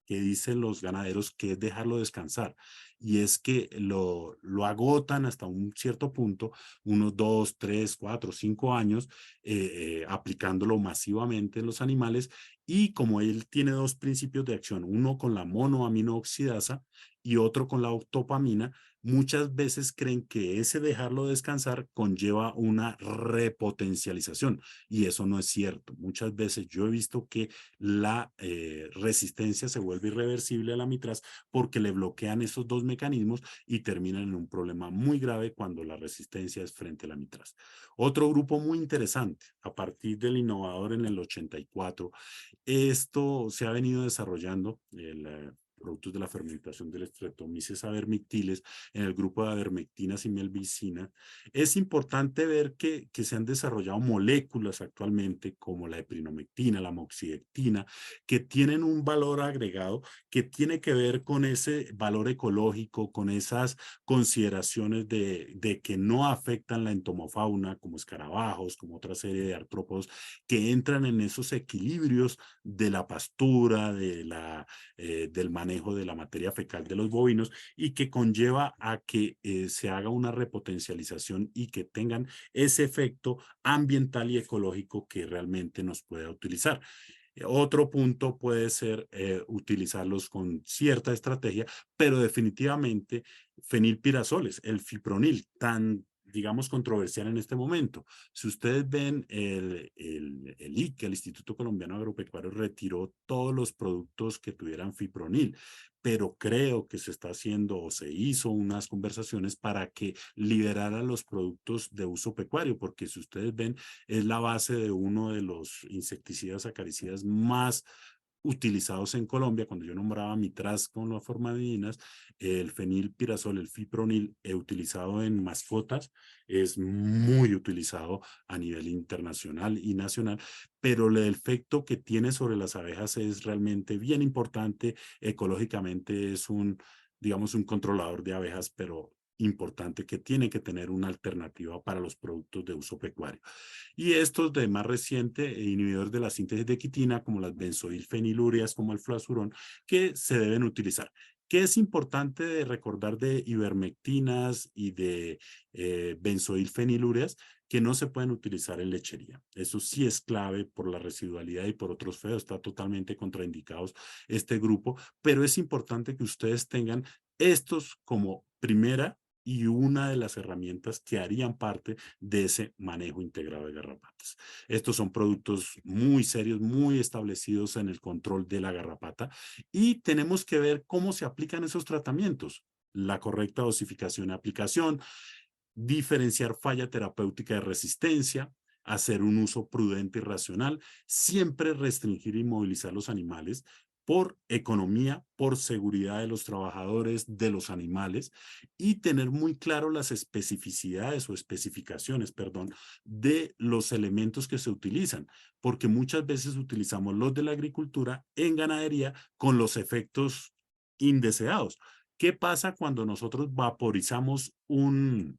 que dicen los ganaderos que es dejarlo descansar. Y es que lo agotan hasta un cierto punto, unos 2, 3, 4, 5 años, aplicándolo masivamente en los animales. Y como él tiene dos principios de acción, uno con la monoaminooxidasa y otro con la octopamina, muchas veces creen que ese dejarlo descansar conlleva una repotencialización y eso no es cierto. Muchas veces yo he visto que la resistencia se vuelve irreversible a la mitraz porque le bloquean esos dos mecanismos y terminan en un problema muy grave cuando la resistencia es frente a la mitraz. Otro grupo muy interesante, a partir del innovador en el 84, esto se ha venido desarrollando, productos de la fermentación del Streptomyces avermictiles en el grupo de avermectinas y melvicina. Es importante ver que se han desarrollado moléculas actualmente como la eprinomectina, la moxidectina, que tienen un valor agregado que tiene que ver con ese valor ecológico, con esas consideraciones de que no afectan la entomofauna como escarabajos, como otra serie de artrópodos que entran en esos equilibrios de la pastura, del manejo de la materia fecal de los bovinos y que conlleva a que se haga una repotencialización y que tengan ese efecto ambiental y ecológico que realmente nos pueda utilizar. Otro punto puede ser utilizarlos con cierta estrategia, pero definitivamente fenilpirazoles, el fipronil, tan digamos, controversial en este momento. Si ustedes ven, el ICA, el Instituto Colombiano Agropecuario, retiró todos los productos que tuvieran fipronil, pero creo que se está haciendo o se hizo unas conversaciones para que liberara los productos de uso pecuario, porque si ustedes ven, es la base de uno de los insecticidas acaricidas más utilizados en Colombia. Cuando yo nombraba mitraz con las formamidinas, el fenilpirazol, el fipronil, utilizado en mascotas, es muy utilizado a nivel internacional y nacional, pero el efecto que tiene sobre las abejas es realmente bien importante. Ecológicamente es un, digamos, un controlador de abejas, pero importante, que tiene que tener una alternativa para los productos de uso pecuario. Y estos de más reciente, inhibidores de la síntesis de quitina, como las benzoilfenilúreas, como el fluazurón, que se deben utilizar. ¿Qué es importante de recordar de ivermectinas y de benzoilfenilúreas? Que no se pueden utilizar en lechería. Eso sí es clave por la residualidad y por otros feos. Está totalmente contraindicados este grupo, pero es importante que ustedes tengan estos como primera y una de las herramientas que harían parte de ese manejo integrado de garrapatas. Estos son productos muy serios, muy establecidos en el control de la garrapata, y tenemos que ver cómo se aplican esos tratamientos. La correcta dosificación y aplicación, diferenciar falla terapéutica de resistencia, hacer un uso prudente y racional, siempre restringir y movilizar los animales por economía, por seguridad de los trabajadores, de los animales, y tener muy claro las especificidades o especificaciones, perdón, de los elementos que se utilizan, porque muchas veces utilizamos los de la agricultura en ganadería con los efectos indeseados. ¿Qué pasa cuando nosotros vaporizamos un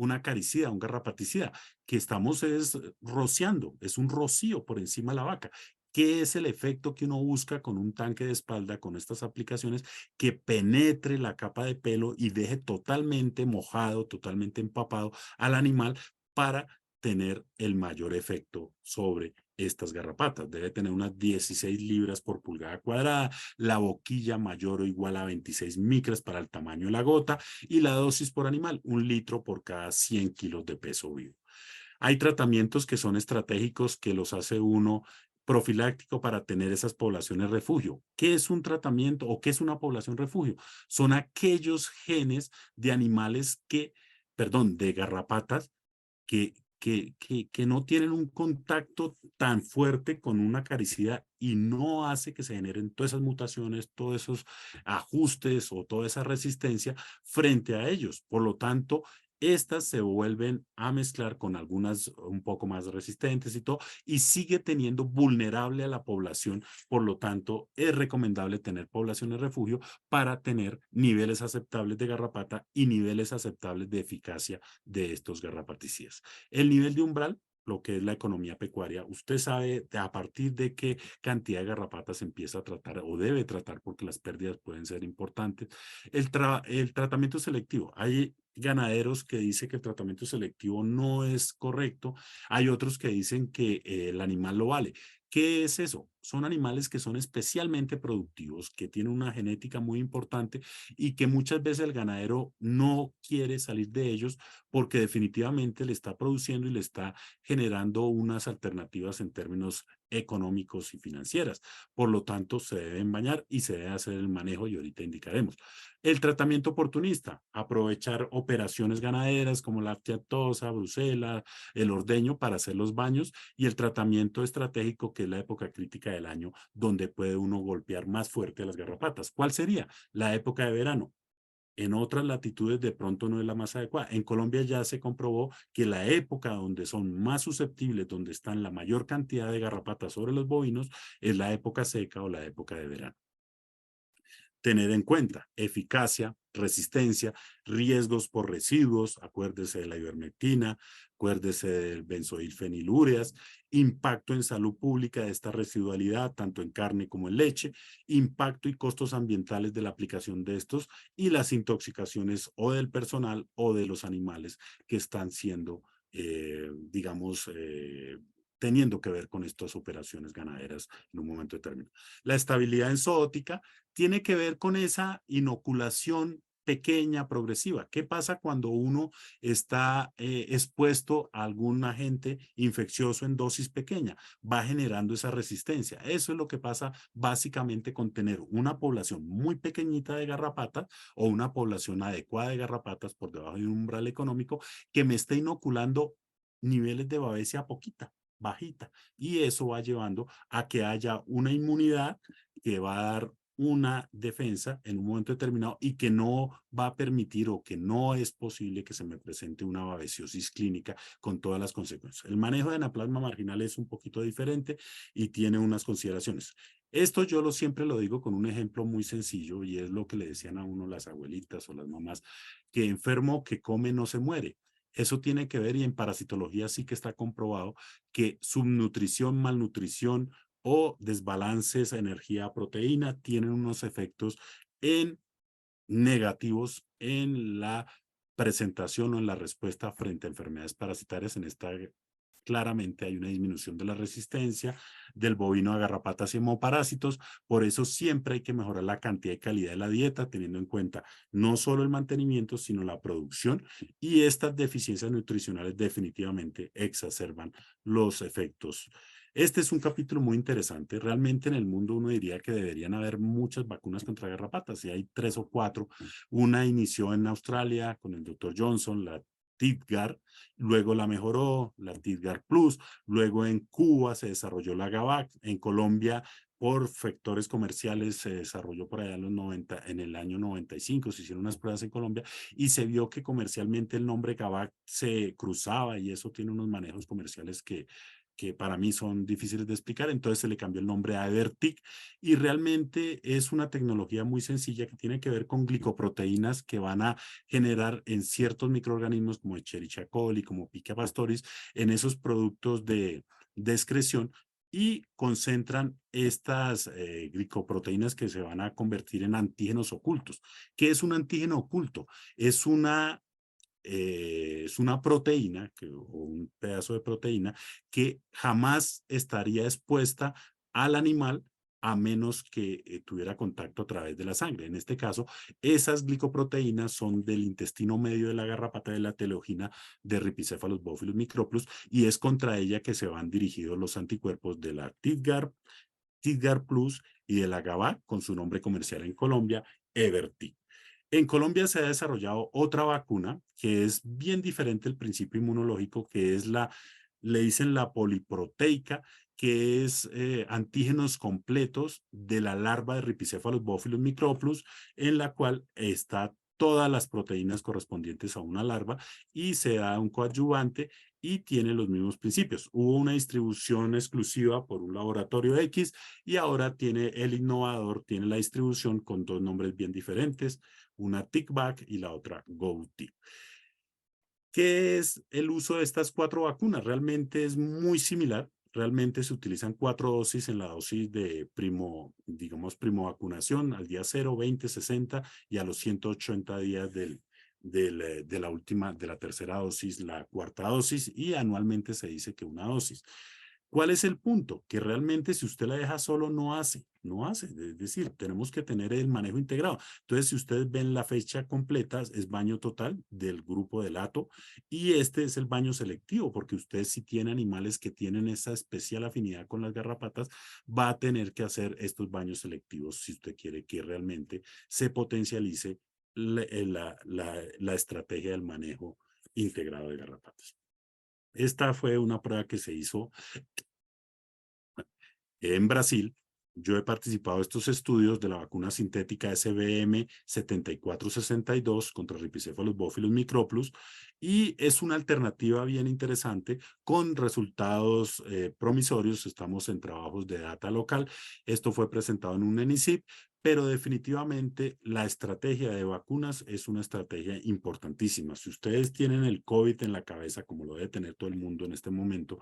acaricida, un garrapaticida? Que estamos es rociando, es un rocío por encima de la vaca. ¿Qué es el efecto que uno busca con un tanque de espalda, con estas aplicaciones? Que penetre la capa de pelo y deje totalmente mojado, totalmente empapado al animal, para tener el mayor efecto sobre estas garrapatas. Debe tener unas 16 libras por pulgada cuadrada, la boquilla mayor o igual a 26 micras para el tamaño de la gota, y la dosis por animal, 1 litro por cada 100 kilos de peso vivo. Hay tratamientos que son estratégicos, que los hace uno profiláctico para tener esas poblaciones refugio. ¿Qué es un tratamiento o qué es una población refugio? Son aquellos genes de animales que, perdón, de garrapatas que no tienen un contacto tan fuerte con una acaricida, y no hace que se generen todas esas mutaciones, todos esos ajustes o toda esa resistencia frente a ellos. Por lo tanto, estas se vuelven a mezclar con algunas un poco más resistentes y todo, y sigue teniendo vulnerable a la población. Por lo tanto, es recomendable tener poblaciones refugio para tener niveles aceptables de garrapata y niveles aceptables de eficacia de estos garrapaticidas. El nivel de umbral, lo que es la economía pecuaria, usted sabe a partir de qué cantidad de garrapatas se empieza a tratar o debe tratar, porque las pérdidas pueden ser importantes. El tratamiento selectivo. Hay ganaderos que dicen que el tratamiento selectivo no es correcto. Hay otros que dicen que el animal lo vale. ¿Qué es eso? Son animales que son especialmente productivos, que tienen una genética muy importante, y que muchas veces el ganadero no quiere salir de ellos, porque definitivamente le está produciendo y le está generando unas alternativas en términos económicos y financieras. Por lo tanto, se deben bañar y se debe hacer el manejo, y ahorita indicaremos. El tratamiento oportunista, aprovechar operaciones ganaderas como la aftiatosa, brucela, el ordeño para hacer los baños, y el tratamiento estratégico, que es la época crítica del año donde puede uno golpear más fuerte a las garrapatas. ¿Cuál sería? La época de verano. En otras latitudes de pronto no es la más adecuada. En Colombia ya se comprobó que la época donde son más susceptibles, donde están la mayor cantidad de garrapatas sobre los bovinos, es la época seca o la época de verano. Tener en cuenta eficacia, resistencia, riesgos por residuos, acuérdese de la ivermectina, acuérdese del benzoilfenilúreas, impacto en salud pública de esta residualidad, tanto en carne como en leche, impacto y costos ambientales de la aplicación de estos, y las intoxicaciones o del personal o de los animales que están siendo, digamos, teniendo que ver con estas operaciones ganaderas en un momento determinado. La estabilidad enzootica tiene que ver con esa inoculación pequeña, progresiva. ¿Qué pasa cuando uno está expuesto a algún agente infeccioso en dosis pequeña? Va generando esa resistencia. Eso es lo que pasa básicamente con tener una población muy pequeñita de garrapatas o una población adecuada de garrapatas por debajo de un umbral económico que me esté inoculando niveles de babesia poquita, bajita. Y eso va llevando a que haya una inmunidad que va a dar una defensa en un momento determinado y que no va a permitir o que no es posible que se me presente una babesiosis clínica con todas las consecuencias. El manejo de anaplasma marginal es un poquito diferente y tiene unas consideraciones. Esto yo siempre lo digo con un ejemplo muy sencillo y es lo que le decían a uno las abuelitas o las mamás, que enfermo que come no se muere. Eso tiene que ver y en parasitología sí que está comprobado que subnutrición, malnutrición o desbalances energía-proteína tienen unos efectos en negativos en la presentación o en la respuesta frente a enfermedades parasitarias. En esta claramente hay una disminución de la resistencia del bovino a garrapatas y hemoparásitos. Por eso siempre hay que mejorar la cantidad y calidad de la dieta, teniendo en cuenta no solo el mantenimiento, sino la producción. Y estas deficiencias nutricionales definitivamente exacerban los efectos. Este es un capítulo muy interesante. Realmente en el mundo uno diría que deberían haber muchas vacunas contra garrapatas y hay 3 o 4. Una inició en Australia con el doctor Johnson, la Tidgar, luego la mejoró, la Tidgar Plus, luego en Cuba se desarrolló la Gavac, en Colombia por factores comerciales se desarrolló por allá en los 90, en el año 95, se hicieron unas pruebas en Colombia y se vio que comercialmente el nombre Gavac se cruzaba y eso tiene unos manejos comerciales que para mí son difíciles de explicar, entonces se le cambió el nombre a Evertic y realmente es una tecnología muy sencilla que tiene que ver con glicoproteínas que van a generar en ciertos microorganismos como Escherichia coli, como Pica pastoris, en esos productos de excreción y concentran estas glicoproteínas que se van a convertir en antígenos ocultos. ¿Qué es un antígeno oculto? Es una proteína o un pedazo de proteína que jamás estaría expuesta al animal a menos que tuviera contacto a través de la sangre. En este caso, esas glicoproteínas son del intestino medio de la garrapata de la teleogina de Rhipicephalus bophilis microplus y es contra ella que se van dirigidos los anticuerpos de la Tidgar Plus y de la GABA con su nombre comercial en Colombia, Everty. En Colombia se ha desarrollado otra vacuna que es bien diferente al principio inmunológico, que es le dicen la poliproteica, que es antígenos completos de la larva de Rhipicephalus bophilis microplus, en la cual está todas las proteínas correspondientes a una larva y se da un coadyuvante y tiene los mismos principios. Hubo una distribución exclusiva por un laboratorio X y ahora tiene el innovador, tiene la distribución con dos nombres bien diferentes, una TICVAC y la otra GoTIC. ¿Qué es el uso de estas 4 vacunas? Realmente es muy similar. Realmente se utilizan 4 dosis en la dosis de primo vacunación al día 0, 20, 60 y a los 180 días de la tercera dosis, la cuarta dosis y anualmente se dice que una dosis. ¿Cuál es el punto? Que realmente si usted la deja solo no hace. Es decir, tenemos que tener el manejo integrado. Entonces, si ustedes ven la fecha completa, es baño total del grupo del hato y este es el baño selectivo, porque usted si tiene animales que tienen esa especial afinidad con las garrapatas, va a tener que hacer estos baños selectivos si usted quiere que realmente se potencialice la estrategia del manejo integrado de garrapatas. Esta fue una prueba que se hizo en Brasil. Yo he participado en estos estudios de la vacuna sintética SBM 7462 contra Rhipicephalus bophilis microplus y es una alternativa bien interesante con resultados promisorios. Estamos en trabajos de data local. Esto fue presentado en un ENICIP, pero definitivamente la estrategia de vacunas es una estrategia importantísima. Si ustedes tienen el COVID en la cabeza, como lo debe tener todo el mundo en este momento,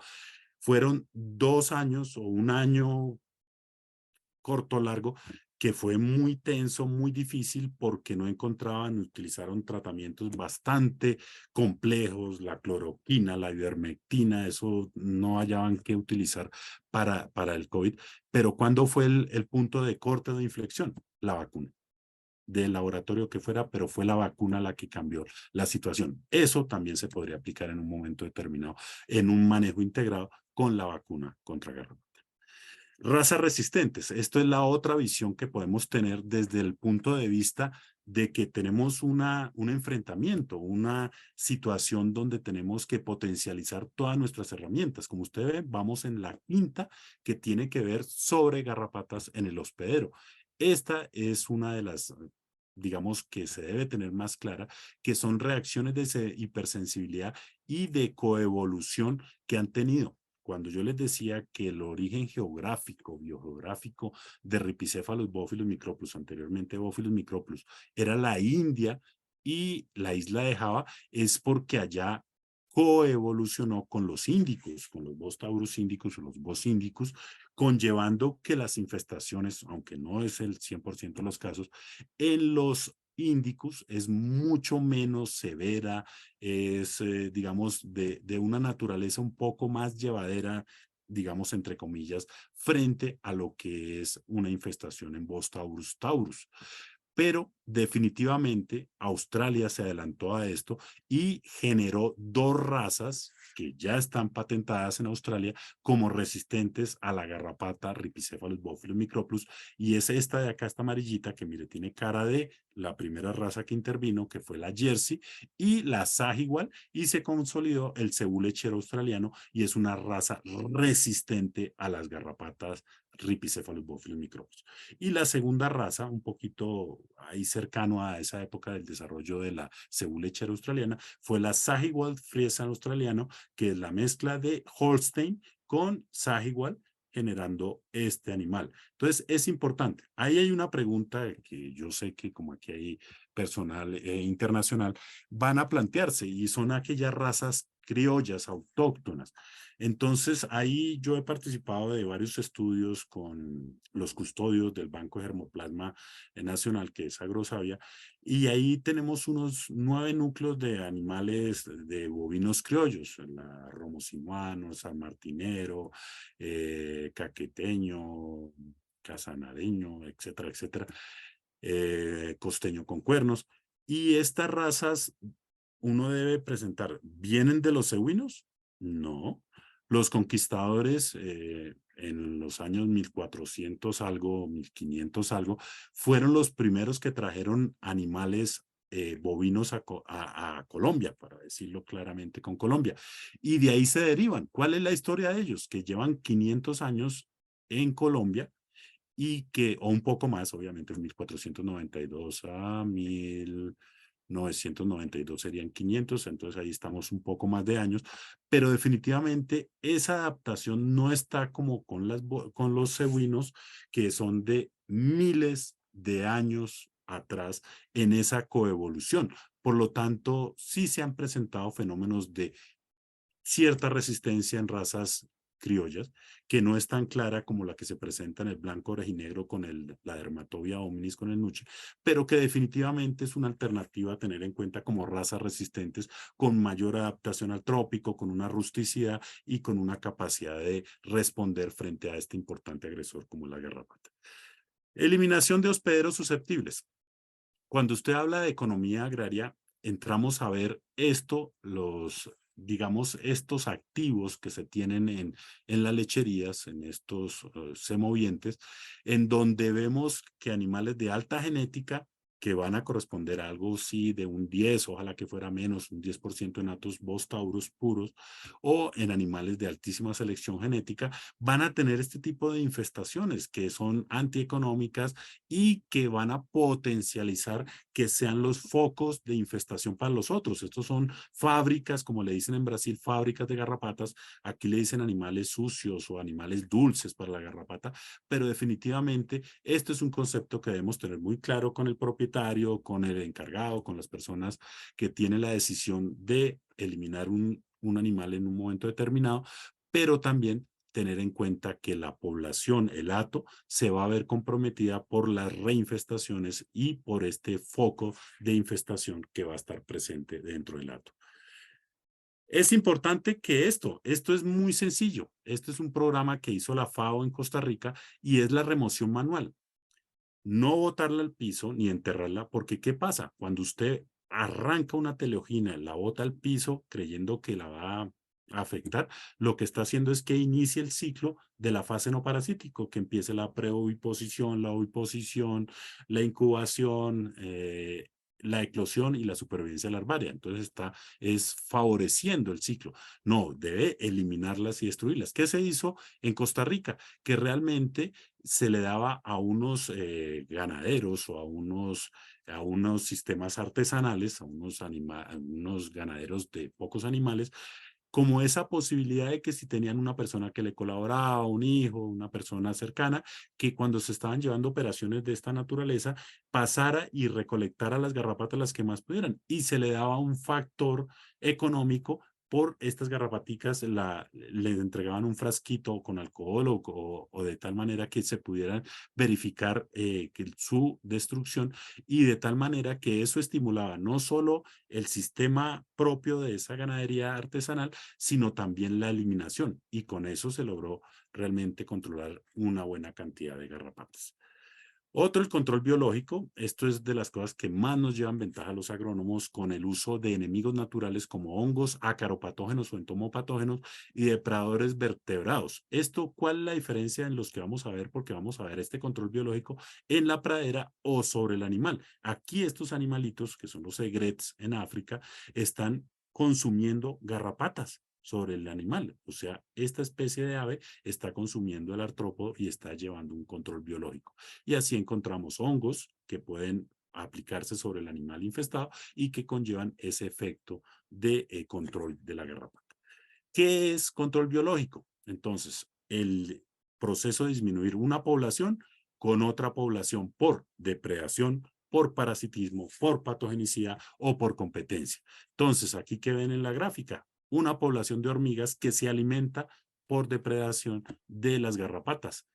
fueron 2 años o un año corto o largo que fue muy tenso, muy difícil porque no encontraban, utilizaron tratamientos bastante complejos, la cloroquina, la ivermectina, eso no hallaban que utilizar para el COVID. Pero ¿cuándo fue el punto de corte de inflexión? La vacuna. del laboratorio que fuera, pero fue la vacuna la que cambió la situación. Eso también se podría aplicar en un momento determinado, en un manejo integrado con la vacuna contra garrapata. Razas resistentes. Esto es la otra visión que podemos tener desde el punto de vista de que tenemos un enfrentamiento, una situación donde tenemos que potencializar todas nuestras herramientas. Como usted ve, vamos en la quinta que tiene que ver sobre garrapatas en el hospedero. Esta es una de las, digamos, que se debe tener más clara, que son reacciones de hipersensibilidad y de coevolución que han tenido. Cuando yo les decía que el origen geográfico, biogeográfico de Ripicéfalos bófilos microplus, anteriormente bófilos microplus, era la India y la isla de Java, es porque allá coevolucionó con los índicos, con los Bos taurus índicos o los Bos índicos, conllevando que las infestaciones, aunque no es el 100% de los casos, en los índicos es mucho menos severa, es, digamos, de una naturaleza un poco más llevadera, digamos, entre comillas, frente a lo que es una infestación en Bos taurus taurus. Pero definitivamente Australia se adelantó a esto y generó dos razas que ya están patentadas en Australia como resistentes a la garrapata Rhipicephalus bophilis microplus, y es esta de acá, esta amarillita, que mire, tiene cara de la primera raza que intervino, que fue la Jersey, y la Sahiwal, y se consolidó el cebú lechero australiano, y es una raza resistente a las garrapatas Rhipicephalus bophilis microplus. Y la segunda raza, un poquito ahí cercano a esa época del desarrollo de la cebú lechera australiana, fue la Sahiwal Friesian australiano, que es la mezcla de Holstein con Sahiwal, generando este animal. Entonces, es importante. Ahí hay una pregunta que yo sé que como aquí hay personal internacional, van a plantearse, y son aquellas razas criollas, autóctonas. Entonces, ahí yo he participado de varios estudios con los custodios del Banco de Germoplasma Nacional, que es Agrosavia, y ahí tenemos unos 9 núcleos de animales de bovinos criollos, la Romosinuano, San Martinero, Caqueteño, Casanadeño, etcétera, etcétera, Costeño con cuernos. Y estas razas uno debe presentar, ¿vienen de los cebuinos? No. Los conquistadores en los años 1400 algo, 1500 algo, fueron los primeros que trajeron animales bovinos a Colombia, para decirlo claramente con Colombia. Y de ahí se derivan. ¿Cuál es la historia de ellos? Que llevan 500 años en Colombia y que, o un poco más, obviamente, en 1492 a 1992 serían 500, entonces ahí estamos un poco más de años, pero definitivamente esa adaptación no está como con los cebuinos, que son de miles de años atrás en esa coevolución. Por lo tanto, sí se han presentado fenómenos de cierta resistencia en razas criollas, que no es tan clara como la que se presenta en el blanco orejinegro con la dermatobia hominis con el nuche, pero que definitivamente es una alternativa a tener en cuenta como razas resistentes con mayor adaptación al trópico, con una rusticidad y con una capacidad de responder frente a este importante agresor como la garrapata. Eliminación de hospederos susceptibles. Cuando usted habla de economía agraria, entramos a ver esto, digamos, estos activos que se tienen en las lecherías, en estos semovientes, en donde vemos que animales de alta genética que van a corresponder a algo, sí, de un 10, ojalá que fuera menos, un 10% en atos Bos taurus puros, o en animales de altísima selección genética, van a tener este tipo de infestaciones que son antieconómicas y que van a potencializar que sean los focos de infestación para los otros. Estos son fábricas, como le dicen en Brasil, fábricas de garrapatas. Aquí le dicen animales sucios o animales dulces para la garrapata, pero definitivamente esto es un concepto que debemos tener muy claro con el propietario, con el encargado, con las personas que tienen la decisión de eliminar un animal en un momento determinado, pero también tener en cuenta que la población, el hato, se va a ver comprometida por las reinfestaciones y por este foco de infestación que va a estar presente dentro del hato. Es importante que esto es muy sencillo. Esto es un programa que hizo la FAO en Costa Rica y es la remoción manual. no botarla al piso ni enterrarla, porque ¿qué pasa? Cuando usted arranca una teleogina, la bota al piso creyendo que la va a afectar, lo que está haciendo es que inicie el ciclo de la fase no parasítico, que empiece la preoviposición, la oviposición, la incubación, la eclosión y la supervivencia larvaria. Entonces es favoreciendo el ciclo. No, debe eliminarlas y destruirlas. ¿Qué se hizo en Costa Rica? Que realmente se le daba a unos ganaderos o a unos sistemas artesanales, a unos ganaderos de pocos animales, como esa posibilidad de que si tenían una persona que le colaboraba, un hijo, una persona cercana, que cuando se estaban llevando operaciones de esta naturaleza, pasara y recolectara las garrapatas las que más pudieran. Y se le daba un factor económico por estas garrapaticas, le entregaban un frasquito con alcohol o de tal manera que se pudieran verificar que su destrucción y de tal manera que eso estimulaba no solo el sistema propio de esa ganadería artesanal, sino también la eliminación. Y con eso se logró realmente controlar una buena cantidad de garrapatas. Otro, el control biológico. Esto es de las cosas que más nos llevan ventaja a los agrónomos con el uso de enemigos naturales como hongos, acaropatógenos o entomopatógenos y depredadores vertebrados. Esto, ¿cuál es la diferencia en los que vamos a ver? Porque vamos a ver este control biológico en la pradera o sobre el animal. Aquí estos animalitos, que son los egrets en África, están consumiendo garrapatas sobre el animal. O sea, esta especie de ave está consumiendo el artrópodo y está llevando un control biológico. Y así encontramos hongos que pueden aplicarse sobre el animal infestado y que conllevan ese efecto de control de la garrapata. ¿Qué es control biológico? Entonces, el proceso de disminuir una población con otra población por depredación, por parasitismo, por patogenicidad o por competencia. Entonces, aquí que ven en la gráfica, una población de hormigas que se alimenta por depredación de las garrapatas.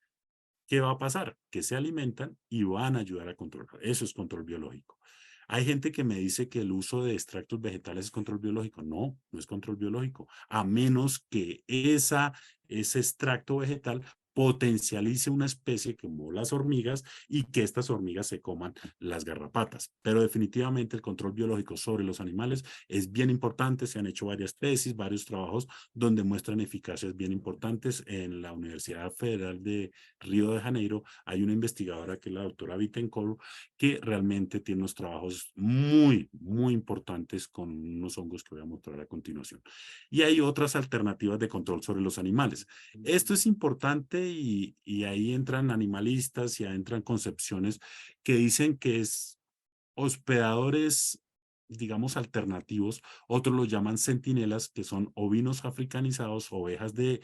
¿Qué va a pasar? Que se alimentan y van a ayudar a controlar. Eso es control biológico. Hay gente que me dice que el uso de extractos vegetales es control biológico. No, no es control biológico, a menos que ese extracto vegetal potencialice una especie como las hormigas y que estas hormigas se coman las garrapatas. Pero definitivamente el control biológico sobre los animales es bien importante. Se han hecho varias tesis, varios trabajos donde muestran eficacias bien importantes. En la Universidad Federal de Río de Janeiro hay una investigadora que es la doctora Bittencourt, que realmente tiene unos trabajos muy importantes con unos hongos que voy a mostrar a continuación. Y hay otras alternativas de control sobre los animales. Esto es importante y ahí entran animalistas y ahí entran concepciones que dicen que es hospedadores, digamos, alternativos. Otros los llaman centinelas, que son ovinos africanizados, ovejas de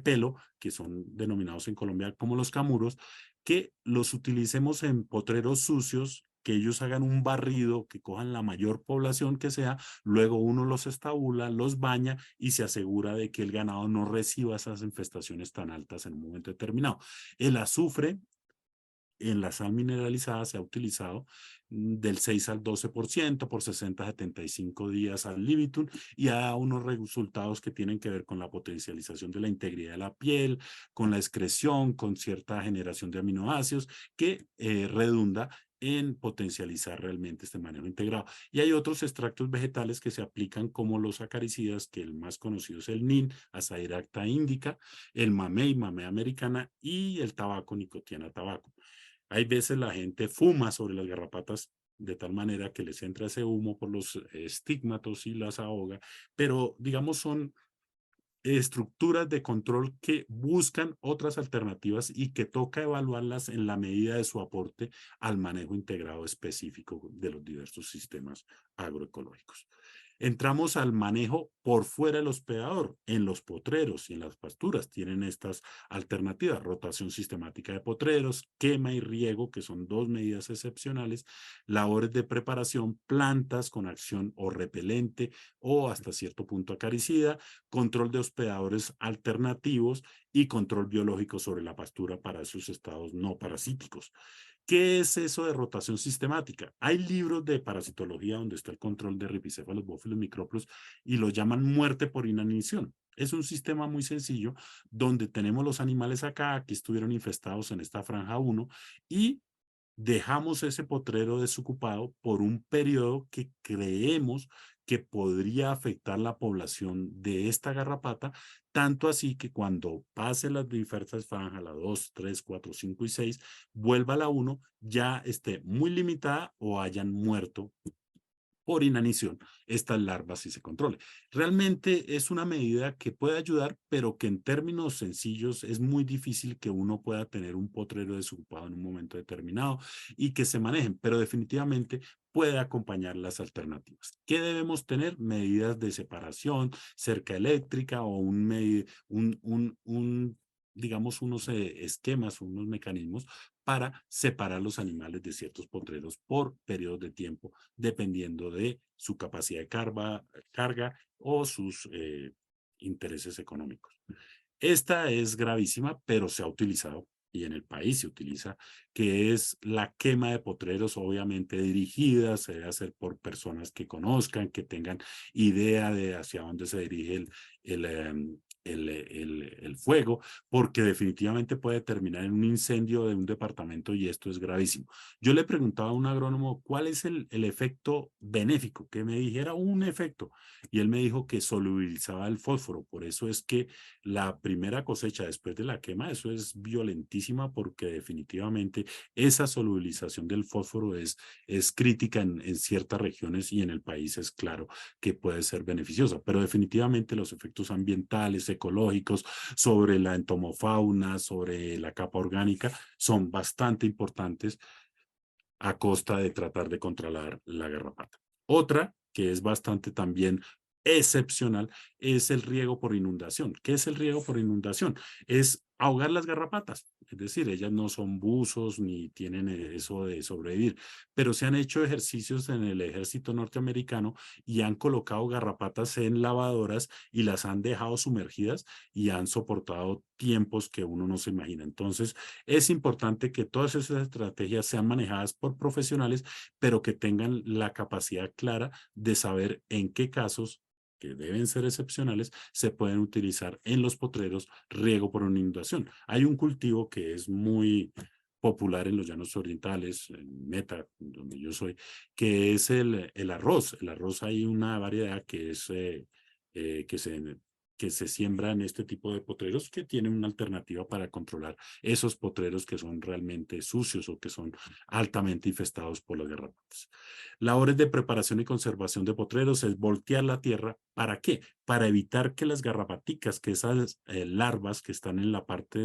pelo, que son denominados en Colombia como los camuros, que los utilicemos en potreros sucios, que ellos hagan un barrido, que cojan la mayor población que sea, luego uno los estabula, los baña y se asegura de que el ganado no reciba esas infestaciones tan altas en un momento determinado. El azufre en la sal mineralizada se ha utilizado del 6 al 12% por 60 a 75 días al libitum y ha dado unos resultados que tienen que ver con la potencialización de la integridad de la piel, con la excreción, con cierta generación de aminoácidos que redunda en potencializar realmente este manejo integrado. Y hay otros extractos vegetales que se aplican como los acaricidas, que el más conocido es el NIN, Azadirachta indica, el mamey, mamey americana y el tabaco, Nicotiana tabaco. Hay veces la gente fuma sobre las garrapatas de tal manera que les entra ese humo por los estigmatos y las ahoga, pero digamos son estructuras de control que buscan otras alternativas y que toca evaluarlas en la medida de su aporte al manejo integrado específico de los diversos sistemas agroecológicos. Entramos al manejo por fuera del hospedador, en los potreros y en las pasturas. Tienen estas alternativas, rotación sistemática de potreros, quema y riego, que son dos medidas excepcionales, labores de preparación, plantas con acción o repelente o hasta cierto punto acaricida, control de hospedadores alternativos y control biológico sobre la pastura para esos estados no parasíticos. ¿Qué es eso de rotación sistemática? Hay libros de parasitología donde está el control de ripicéfalos, bófilos, micrófilos y lo llaman muerte por inanición. Es un sistema muy sencillo donde tenemos los animales acá que estuvieron infestados en esta franja 1 y dejamos ese potrero desocupado por un periodo que creemos que podría afectar la población de esta garrapata, tanto así que cuando pase las diversas franjas, la 2, 3, 4, 5 y 6, vuelva a la 1, ya esté muy limitada o hayan muerto por inanición estas larvas si se controle. Realmente es una medida que puede ayudar, pero que en términos sencillos es muy difícil que uno pueda tener un potrero desocupado en un momento determinado y que se manejen, pero definitivamente puede acompañar las alternativas. ¿Qué debemos tener? Medidas de separación, cerca eléctrica o digamos, unos esquemas, unos mecanismos para separar los animales de ciertos potreros por periodos de tiempo dependiendo de su capacidad de carga o sus intereses económicos. Esta es gravísima, pero se ha utilizado y en el país se utiliza, que es la quema de potreros, obviamente dirigida, se debe hacer por personas que conozcan, que tengan idea de hacia dónde se dirige el, em, el fuego, porque definitivamente puede terminar en un incendio de un departamento y esto es gravísimo. Yo le preguntaba a un agrónomo cuál es el efecto benéfico, que me dijera un efecto, y él me dijo que solubilizaba el fósforo, por eso es que la primera cosecha después de la quema, eso es violentísima porque definitivamente esa solubilización del fósforo es crítica en ciertas regiones y en el país es claro que puede ser beneficiosa, pero definitivamente los efectos ambientales, ecológicos, sobre la entomofauna, sobre la capa orgánica, son bastante importantes a costa de tratar de controlar la garrapata. Otra que es bastante también excepcional es el riego por inundación. ¿Qué es el riego por inundación? Es ahogar las garrapatas. Es decir, ellas no son buzos ni tienen eso de sobrevivir, pero se han hecho ejercicios en el ejército norteamericano y han colocado garrapatas en lavadoras y las han dejado sumergidas y han soportado tiempos que uno no se imagina. Entonces, es importante que todas esas estrategias sean manejadas por profesionales, pero que tengan la capacidad clara de saber en qué casos que deben ser excepcionales, se pueden utilizar en los potreros riego por inundación. Hay un cultivo que es muy popular en los llanos orientales, en Meta, donde yo soy, que es el arroz. El arroz hay una variedad que es eh, que se que se siembra en este tipo de potreros que tienen una alternativa para controlar esos potreros que son realmente sucios o que son altamente infestados por las garrapatas. Labores de preparación y conservación de potreros es voltear la tierra. ¿Para qué? Para evitar que las garrapaticas, que esas larvas que están en la parte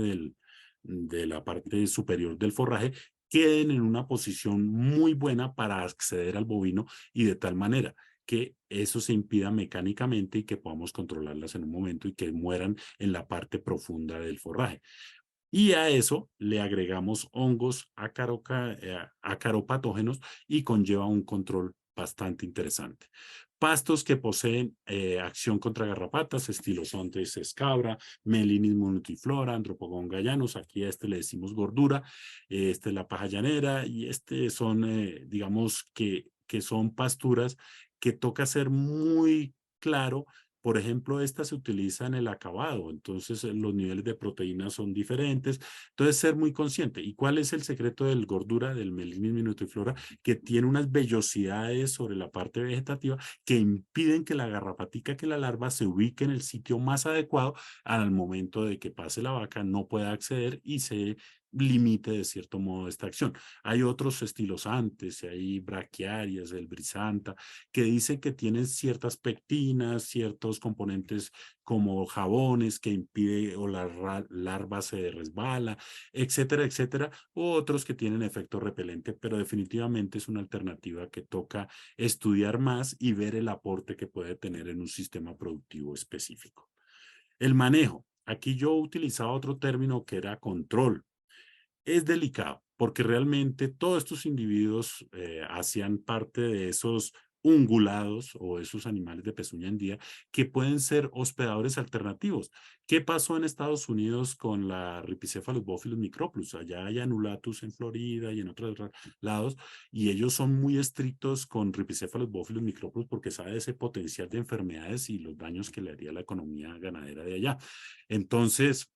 de la parte superior del forraje, queden en una posición muy buena para acceder al bovino y de tal manera que eso se impida mecánicamente y que podamos controlarlas en un momento y que mueran en la parte profunda del forraje. Y a eso le agregamos hongos acaropatógenos y conlleva un control bastante interesante. Pastos que poseen acción contra garrapatas, estilosontes escabra, Melinis multiflora, Andropogon gallanus, aquí a este le decimos gordura, este es la paja llanera y este son, digamos, que son pasturas que toca ser muy claro. Por ejemplo, esta se utiliza en el acabado, entonces los niveles de proteínas son diferentes. Entonces, ser muy consciente. ¿Y cuál es el secreto del gordura del Melinis minutiflora? Que tiene unas vellosidades sobre la parte vegetativa que impiden que la garrapatica, que la larva se ubique en el sitio más adecuado al momento de que pase la vaca, no pueda acceder y se limite de cierto modo esta acción. Hay otros estilosantes, hay braquiarias, el brisanta, que dicen que tienen ciertas pectinas, ciertos componentes como jabones que impide o la larva se resbala, etcétera, etcétera, u otros que tienen efecto repelente, pero definitivamente es una alternativa que toca estudiar más y ver el aporte que puede tener en un sistema productivo específico. El manejo. Aquí yo utilizaba otro término que era control. Es delicado porque realmente todos estos individuos hacían parte de esos ungulados o esos animales de pezuña hendida que pueden ser hospedadores alternativos. ¿Qué pasó en Estados Unidos con la Ripicephalus bophyllus microplus? Allá hay anulatus en Florida y en otros lados y ellos son muy estrictos con Ripicephalus bophyllus microplus porque sabe ese potencial de enfermedades y los daños que le haría a la economía ganadera de allá. Entonces,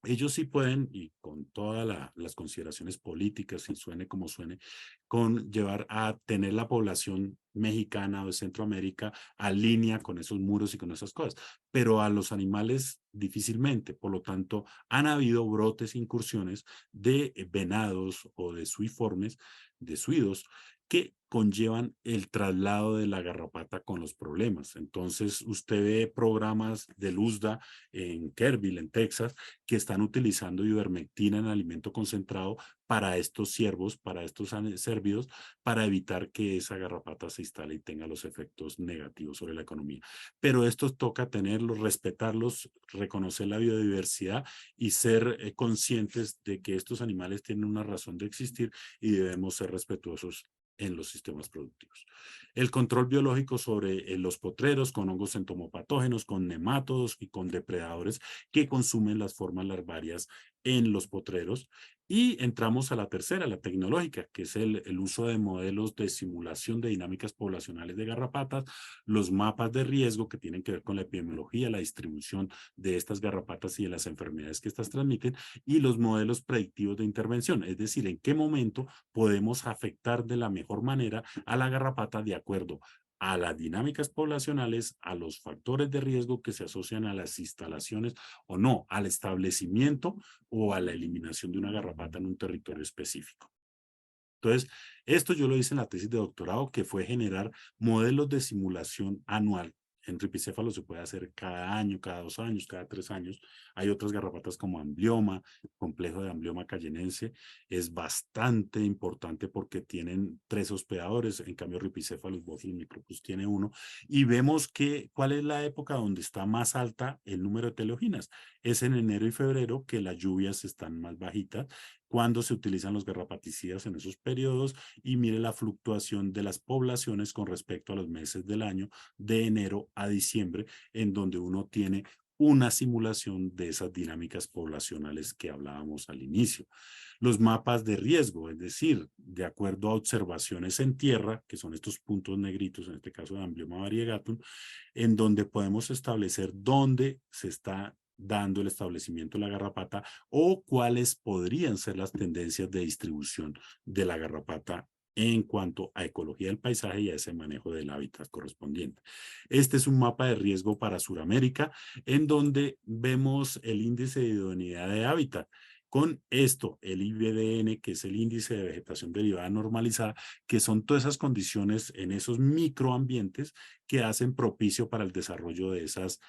ellos sí pueden, y con todas las consideraciones políticas, y suene como suene, con llevar a tener la población mexicana o de Centroamérica a línea con esos muros y con esas cosas. Pero a los animales difícilmente. Por lo tanto, han habido brotes, incursiones de venados o de suiformes, de suidos, que conllevan el traslado de la garrapata con los problemas. Entonces, usted ve programas del USDA en Kerrville, en Texas, que están utilizando ivermectina en alimento concentrado para estos ciervos, para estos cérvidos, para evitar que esa garrapata se instale y tenga los efectos negativos sobre la economía. Pero estos toca tenerlos, respetarlos, reconocer la biodiversidad y ser conscientes de que estos animales tienen una razón de existir y debemos ser respetuosos en los sistemas productivos. El control biológico sobre los potreros con hongos entomopatógenos, con nemátodos y con depredadores que consumen las formas larvarias en los potreros. Y entramos a la tercera, la tecnológica, que es el uso de modelos de simulación de dinámicas poblacionales de garrapatas, los mapas de riesgo que tienen que ver con la epidemiología, la distribución de estas garrapatas y de las enfermedades que estas transmiten, y los modelos predictivos de intervención, es decir, en qué momento podemos afectar de la mejor manera a la garrapata de acuerdo a las dinámicas poblacionales, a los factores de riesgo que se asocian a las instalaciones o no, al establecimiento o a la eliminación de una garrapata en un territorio específico. Entonces, esto yo lo hice en la tesis de doctorado, que fue generar modelos de simulación anual. En ripicéfalo se puede hacer cada año, cada 2 años, cada 3 años. Hay otras garrapatas como amblioma, complejo de amblioma cayenense. Es bastante importante porque tienen 3 hospedadores. En cambio, ripicéfalos, Bophelis micropus tiene uno. Y vemos que, ¿cuál es la época donde está más alta el número de teleoginas? Es en enero y febrero que las lluvias están más bajitas cuando se utilizan los garrapaticidas en esos periodos y mire la fluctuación de las poblaciones con respecto a los meses del año de enero a diciembre, en donde uno tiene una simulación de esas dinámicas poblacionales que hablábamos al inicio. Los mapas de riesgo, es decir, de acuerdo a observaciones en tierra, que son estos puntos negritos, en este caso de Amblioma variegatum, en donde podemos establecer dónde se está dando el establecimiento de la garrapata o cuáles podrían ser las tendencias de distribución de la garrapata en cuanto a ecología del paisaje y a ese manejo del hábitat correspondiente. Este es un mapa de riesgo para Sudamérica, en donde vemos el índice de idoneidad de hábitat. Con esto, el IVDN, que es el índice de vegetación derivada normalizada, que son todas esas condiciones en esos microambientes que hacen propicio para el desarrollo de esas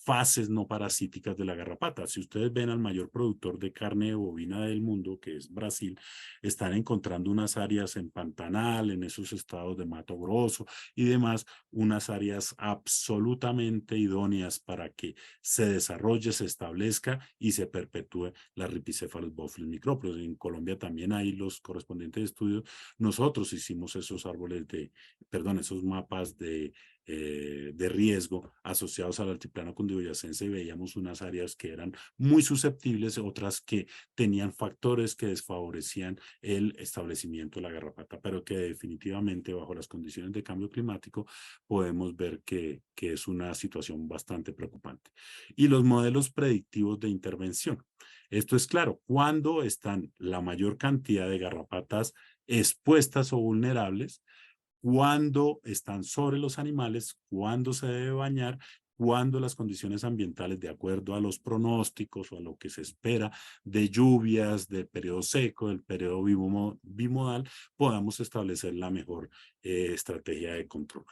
fases no parasíticas de la garrapata. Si ustedes ven al mayor productor de carne bovina del mundo, que es Brasil, están encontrando unas áreas en Pantanal, en esos estados de Mato Grosso y demás, unas áreas absolutamente idóneas para que se desarrolle, se establezca y se perpetúe la Rhipicephalus bophelis micropolis. En Colombia también hay los correspondientes estudios. Nosotros hicimos esos árboles de, perdón, esos mapas de riesgo asociados al altiplano cundiboyacense y veíamos unas áreas que eran muy susceptibles, otras que tenían factores que desfavorecían el establecimiento de la garrapata, pero que definitivamente bajo las condiciones de cambio climático podemos ver que es una situación bastante preocupante. Y los modelos predictivos de intervención. Esto es claro, cuando están la mayor cantidad de garrapatas expuestas o vulnerables, cuándo están sobre los animales, cuándo se debe bañar, cuándo las condiciones ambientales, de acuerdo a los pronósticos o a lo que se espera de lluvias, del periodo seco, del periodo bimodal, podamos establecer la mejor estrategia de control.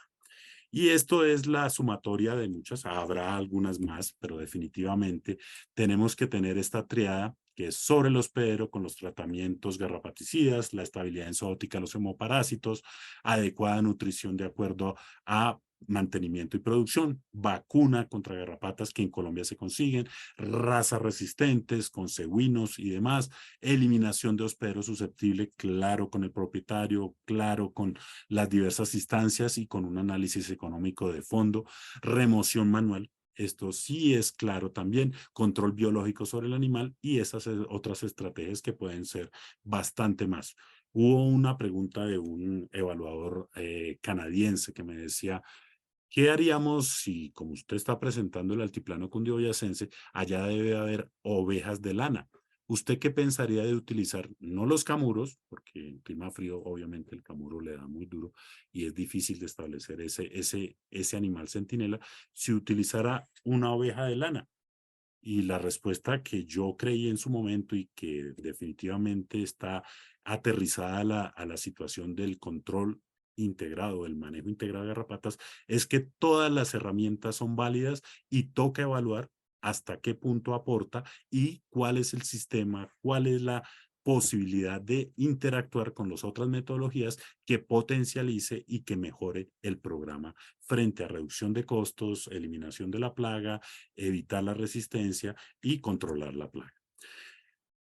Y esto es la sumatoria de muchas, habrá algunas más, pero definitivamente tenemos que tener esta triada que es sobre el hospedero con los tratamientos garrapaticidas, la estabilidad enzootica de los hemoparásitos, adecuada nutrición de acuerdo a mantenimiento y producción, vacuna contra garrapatas que en Colombia se consiguen, razas resistentes con cebuinos y demás, eliminación de hospedero susceptible, claro con el propietario, claro con las diversas instancias y con un análisis económico de fondo, remoción manual. Esto sí es claro también, control biológico sobre el animal y esas otras estrategias que pueden ser bastante más. Hubo una pregunta de un evaluador canadiense que me decía, ¿Qué haríamos si, como usted está presentando el altiplano cundiboyacense, allá debe haber ovejas de lana? ¿Usted qué pensaría de utilizar, no los camuros, porque en clima frío obviamente el camuro le da muy duro y es difícil de establecer ese animal centinela, si utilizara una oveja de lana? Y la respuesta que yo creí en su momento y que definitivamente está aterrizada a la situación del control integrado, el manejo integrado de garrapatas, es que todas las herramientas son válidas y toca evaluar hasta qué punto aporta y cuál es el sistema, cuál es la posibilidad de interactuar con las otras metodologías que potencialice y que mejore el programa frente a reducción de costos, eliminación de la plaga, evitar la resistencia y controlar la plaga.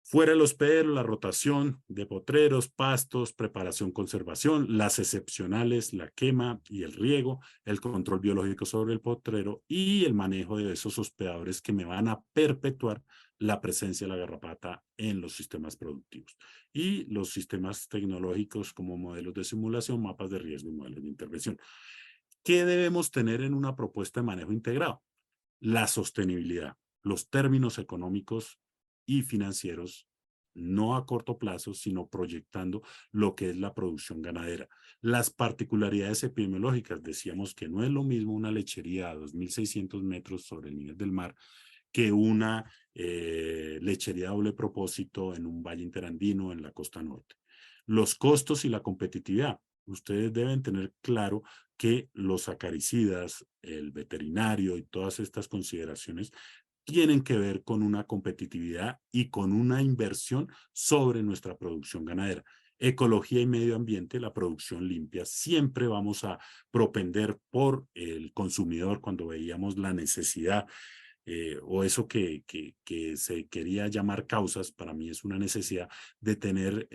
Fuera el hospedero, la rotación de potreros, pastos, preparación, conservación, las excepcionales, la quema y el riego, el control biológico sobre el potrero y el manejo de esos hospedadores que me van a perpetuar la presencia de la garrapata en los sistemas productivos. Y los sistemas tecnológicos como modelos de simulación, mapas de riesgo y modelos de intervención. ¿Qué debemos tener en una propuesta de manejo integrado? La sostenibilidad, los términos económicos y financieros, no a corto plazo, sino proyectando lo que es la producción ganadera. Las particularidades epidemiológicas, decíamos que no es lo mismo una lechería a 2.600 metros sobre el nivel del mar que una lechería a doble propósito en un valle interandino en la costa norte. Los costos y la competitividad. Ustedes deben tener claro que los acaricidas, el veterinario y todas estas consideraciones tienen que ver con una competitividad y con una inversión sobre nuestra producción ganadera. Ecología y medio ambiente, la producción limpia, siempre vamos a propender por el consumidor cuando veíamos la necesidad o eso que se quería llamar causas, para mí es una necesidad de tener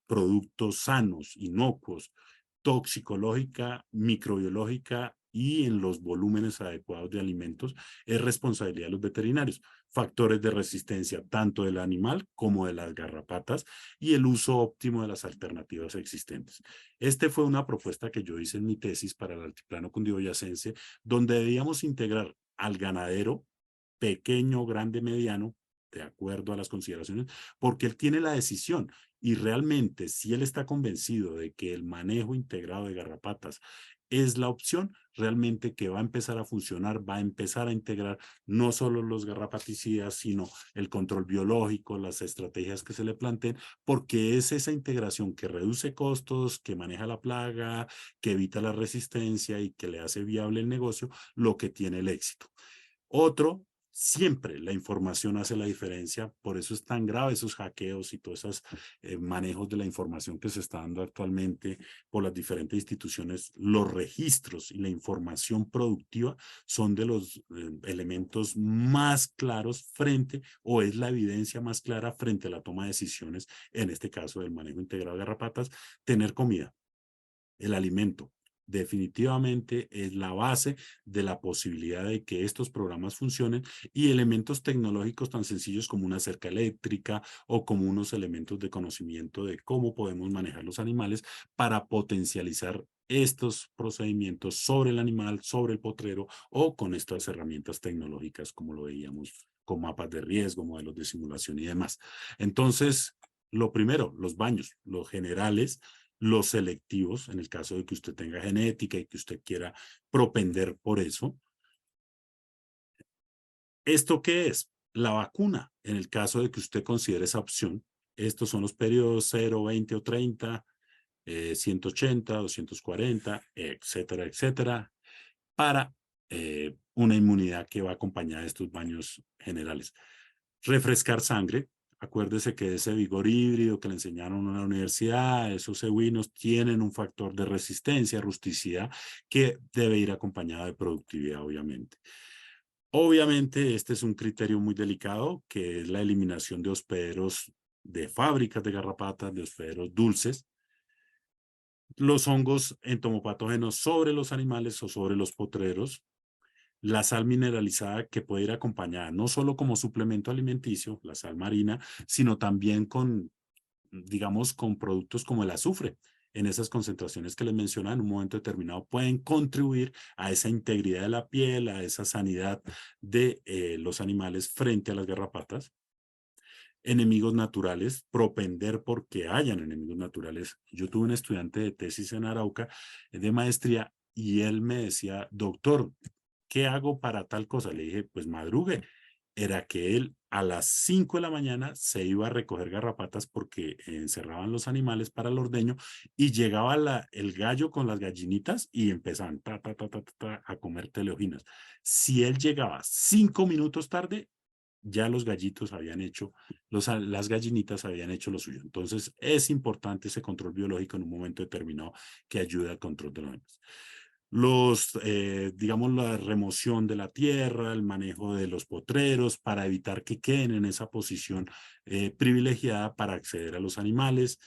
productos sanos, inocuos, toxicológica, microbiológica y en los volúmenes adecuados de alimentos, es responsabilidad de los veterinarios. Factores de resistencia tanto del animal como de las garrapatas y el uso óptimo de las alternativas existentes. Este fue una propuesta que yo hice en mi tesis para el altiplano cundiboyacense, donde debíamos integrar al ganadero pequeño, grande, mediano, de acuerdo a las consideraciones, porque él tiene la decisión y realmente si él está convencido de que el manejo integrado de garrapatas es la opción, realmente que va a empezar a funcionar, va a empezar a integrar no solo los garrapaticidas, sino el control biológico, las estrategias que se le planteen, porque es esa integración que reduce costos, que maneja la plaga, que evita la resistencia y que le hace viable el negocio, lo que tiene el éxito. Otro, siempre la información hace la diferencia, por eso es tan grave esos hackeos y todos esos manejos de la información que se está dando actualmente por las diferentes instituciones. Los registros y la información productiva son de los elementos más claros frente, o es la evidencia más clara frente a la toma de decisiones, en este caso del manejo integrado de garrapatas, tener comida, el alimento. Definitivamente es la base de la posibilidad de que estos programas funcionen y elementos tecnológicos tan sencillos como una cerca eléctrica o como unos elementos de conocimiento de cómo podemos manejar los animales para potencializar estos procedimientos sobre el animal, sobre el potrero o con estas herramientas tecnológicas como lo veíamos con mapas de riesgo, modelos de simulación y demás. Entonces, lo primero, los baños, los generales, los selectivos, en el caso de que usted tenga genética y que usted quiera propender por eso. ¿Esto qué es? La vacuna, en el caso de que usted considere esa opción. Estos son los periodos 0, 20 o 30, 180, 240, etcétera, etcétera, para una inmunidad que va acompañada de estos baños generales. Refrescar sangre. Acuérdese que ese vigor híbrido que le enseñaron en la universidad, esos equinos tienen un factor de resistencia, rusticidad, que debe ir acompañado de productividad, obviamente. Obviamente, este es un criterio muy delicado, que es la eliminación de hospederos de fábricas de garrapatas, de hospederos dulces, los hongos entomopatógenos sobre los animales o sobre los potreros, la sal mineralizada que puede ir acompañada no solo como suplemento alimenticio, la sal marina, sino también con, digamos, con productos como el azufre. en esas concentraciones que les mencionaba, en un momento determinado pueden contribuir a esa integridad de la piel, a esa sanidad de los animales frente a las garrapatas. Enemigos naturales, propender porque hayan enemigos naturales. Yo tuve un estudiante de tesis en Arauca, de maestría, y él me decía, doctor, ¿qué hago para tal cosa? Le dije, pues madrugue. Era que él a las 5 de la mañana se iba a recoger garrapatas porque encerraban los animales para el ordeño y llegaba el gallo con las gallinitas y empezaban a comer teleoginas. Si él llegaba 5 minutos tarde, ya los gallitos habían hecho, las gallinitas habían hecho lo suyo. Entonces es importante ese control biológico en un momento determinado que ayuda al control de los animales. Digamos, la remoción de la tierra, el manejo de los potreros para evitar que queden en esa posición privilegiada para acceder a los animales,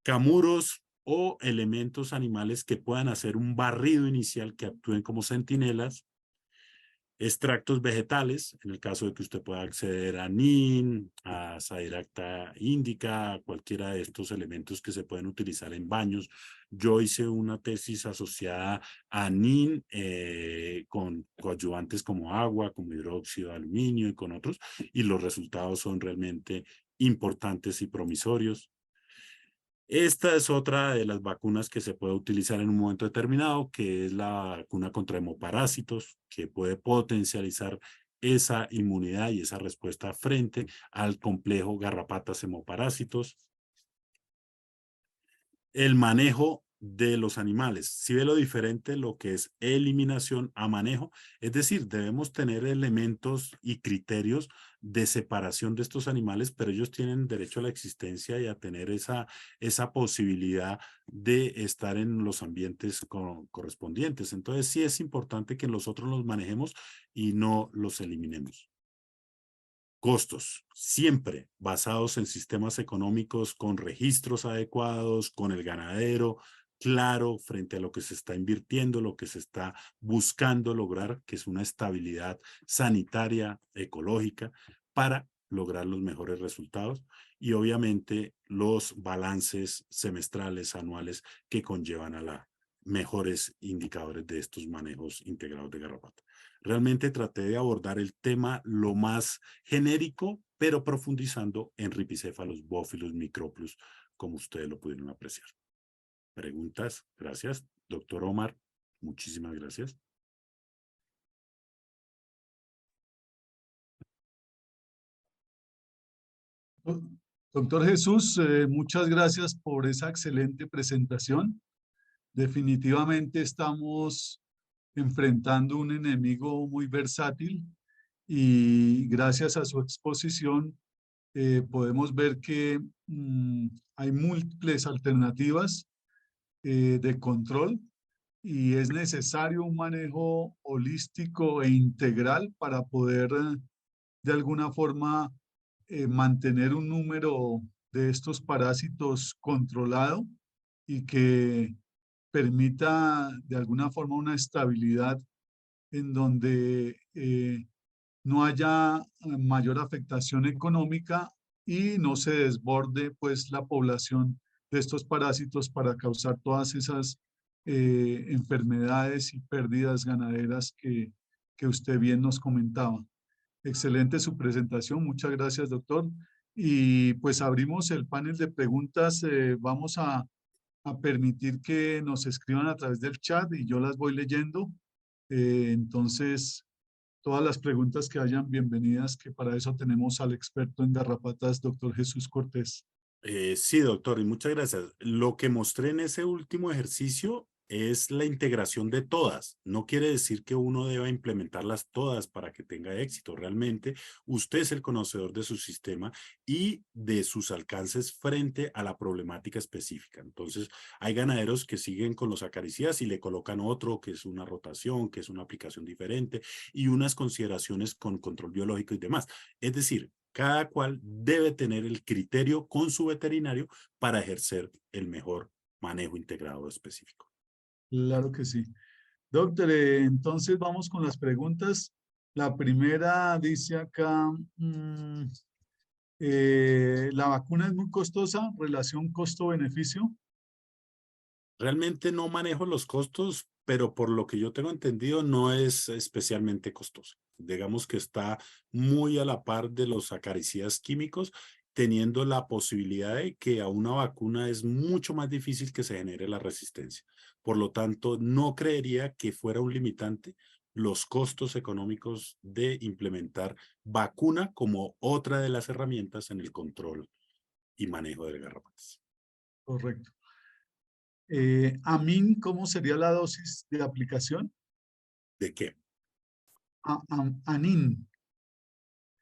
camuros o elementos animales que puedan hacer un barrido inicial que actúen como centinelas, extractos vegetales, en el caso de que usted pueda acceder a NIN, a Sadiracta indica, a cualquiera de estos elementos que se pueden utilizar en baños. Yo hice una tesis asociada a NIN con coadyuvantes como agua, como hidróxido de aluminio y con otros, y los resultados son realmente importantes y promisorios. Esta es otra de las vacunas que se puede utilizar en un momento determinado, que es la vacuna contra hemoparásitos, que puede potencializar esa inmunidad y esa respuesta frente al complejo garrapatas hemoparásitos. El manejo de los animales. Si ve lo diferente lo que es eliminación a manejo, es decir, debemos tener elementos y criterios de separación de estos animales, pero ellos tienen derecho a la existencia y a tener esa posibilidad de estar en los ambientes correspondientes. Entonces sí es importante que nosotros los manejemos y no los eliminemos. Costos, siempre basados en sistemas económicos con registros adecuados, con el ganadero claro frente a lo que se está invirtiendo, lo que se está buscando lograr, que es una estabilidad sanitaria, ecológica, para lograr los mejores resultados y obviamente los balances semestrales, anuales que conllevan a la mejores indicadores de estos manejos integrados de garrapata. Realmente traté de abordar el tema lo más genérico, pero profundizando en ripicéfalos, bófilos, micróplus, como ustedes lo pudieron apreciar. Preguntas, gracias. Doctor Omar, muchísimas gracias. Doctor Jesús, muchas gracias por esa excelente presentación. Definitivamente estamos enfrentando un enemigo muy versátil y gracias a su exposición podemos ver que hay múltiples alternativas de control y es necesario un manejo holístico e integral para poder de alguna forma mantener un número de estos parásitos controlado y que permita de alguna forma una estabilidad en donde no haya mayor afectación económica y no se desborde pues la población de estos parásitos para causar todas esas enfermedades y pérdidas ganaderas que usted bien nos comentaba. Excelente su presentación, muchas gracias, doctor. Y pues abrimos el panel de preguntas. Vamos a permitir que nos escriban a través del chat y yo las voy leyendo. Entonces, todas las preguntas que hayan, bienvenidas, que para eso tenemos al experto en garrapatas, doctor Jesús Cortés. Sí, doctor, y muchas gracias. Lo que mostré en ese último ejercicio es la integración de todas. No quiere decir que uno deba implementarlas todas para que tenga éxito. Realmente, usted es el conocedor de su sistema y de sus alcances frente a la problemática específica. Entonces, hay ganaderos que siguen con los acaricidas y le colocan otro, que es una rotación, que es una aplicación diferente y unas consideraciones con control biológico y demás. Es decir, cada cual debe tener el criterio con su veterinario para ejercer el mejor manejo integrado específico. Claro que sí. Doctor, entonces vamos con las preguntas. La primera dice acá, ¿la vacuna es muy costosa? ¿Relación costo-beneficio? Realmente no manejo los costos, pero por lo que yo tengo entendido no es especialmente costoso. Digamos que está muy a la par de los acaricidas químicos, teniendo la posibilidad de que a una vacuna es mucho más difícil que se genere la resistencia. Por lo tanto, no creería que fuera un limitante los costos económicos de implementar vacuna como otra de las herramientas en el control y manejo de garrapatas. Correcto. Amin, ¿cómo sería la dosis de aplicación? ¿De qué? Anin,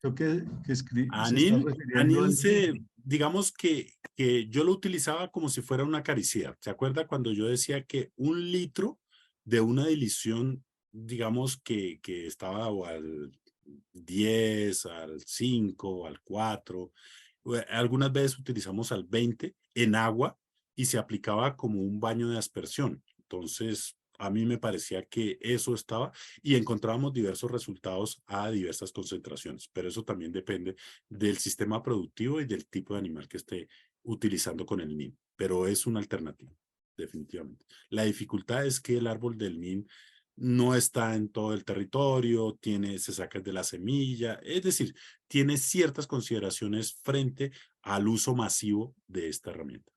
creo que se está refiriendo Anin al se, litio. digamos que yo lo utilizaba como si fuera una acaricida. ¿Se acuerda cuando yo decía que 1 litro de una dilición, digamos que estaba o al 10, al 5, al 4, algunas veces utilizamos al 20 en agua y se aplicaba como un baño de aspersión. Entonces, a mí me parecía que eso estaba y encontrábamos diversos resultados a diversas concentraciones, pero eso también depende del sistema productivo y del tipo de animal que esté utilizando con el NIM, pero es una alternativa, definitivamente. La dificultad es que el árbol del NIM no está en todo el territorio, se saca de la semilla, es decir, tiene ciertas consideraciones frente al uso masivo de esta herramienta.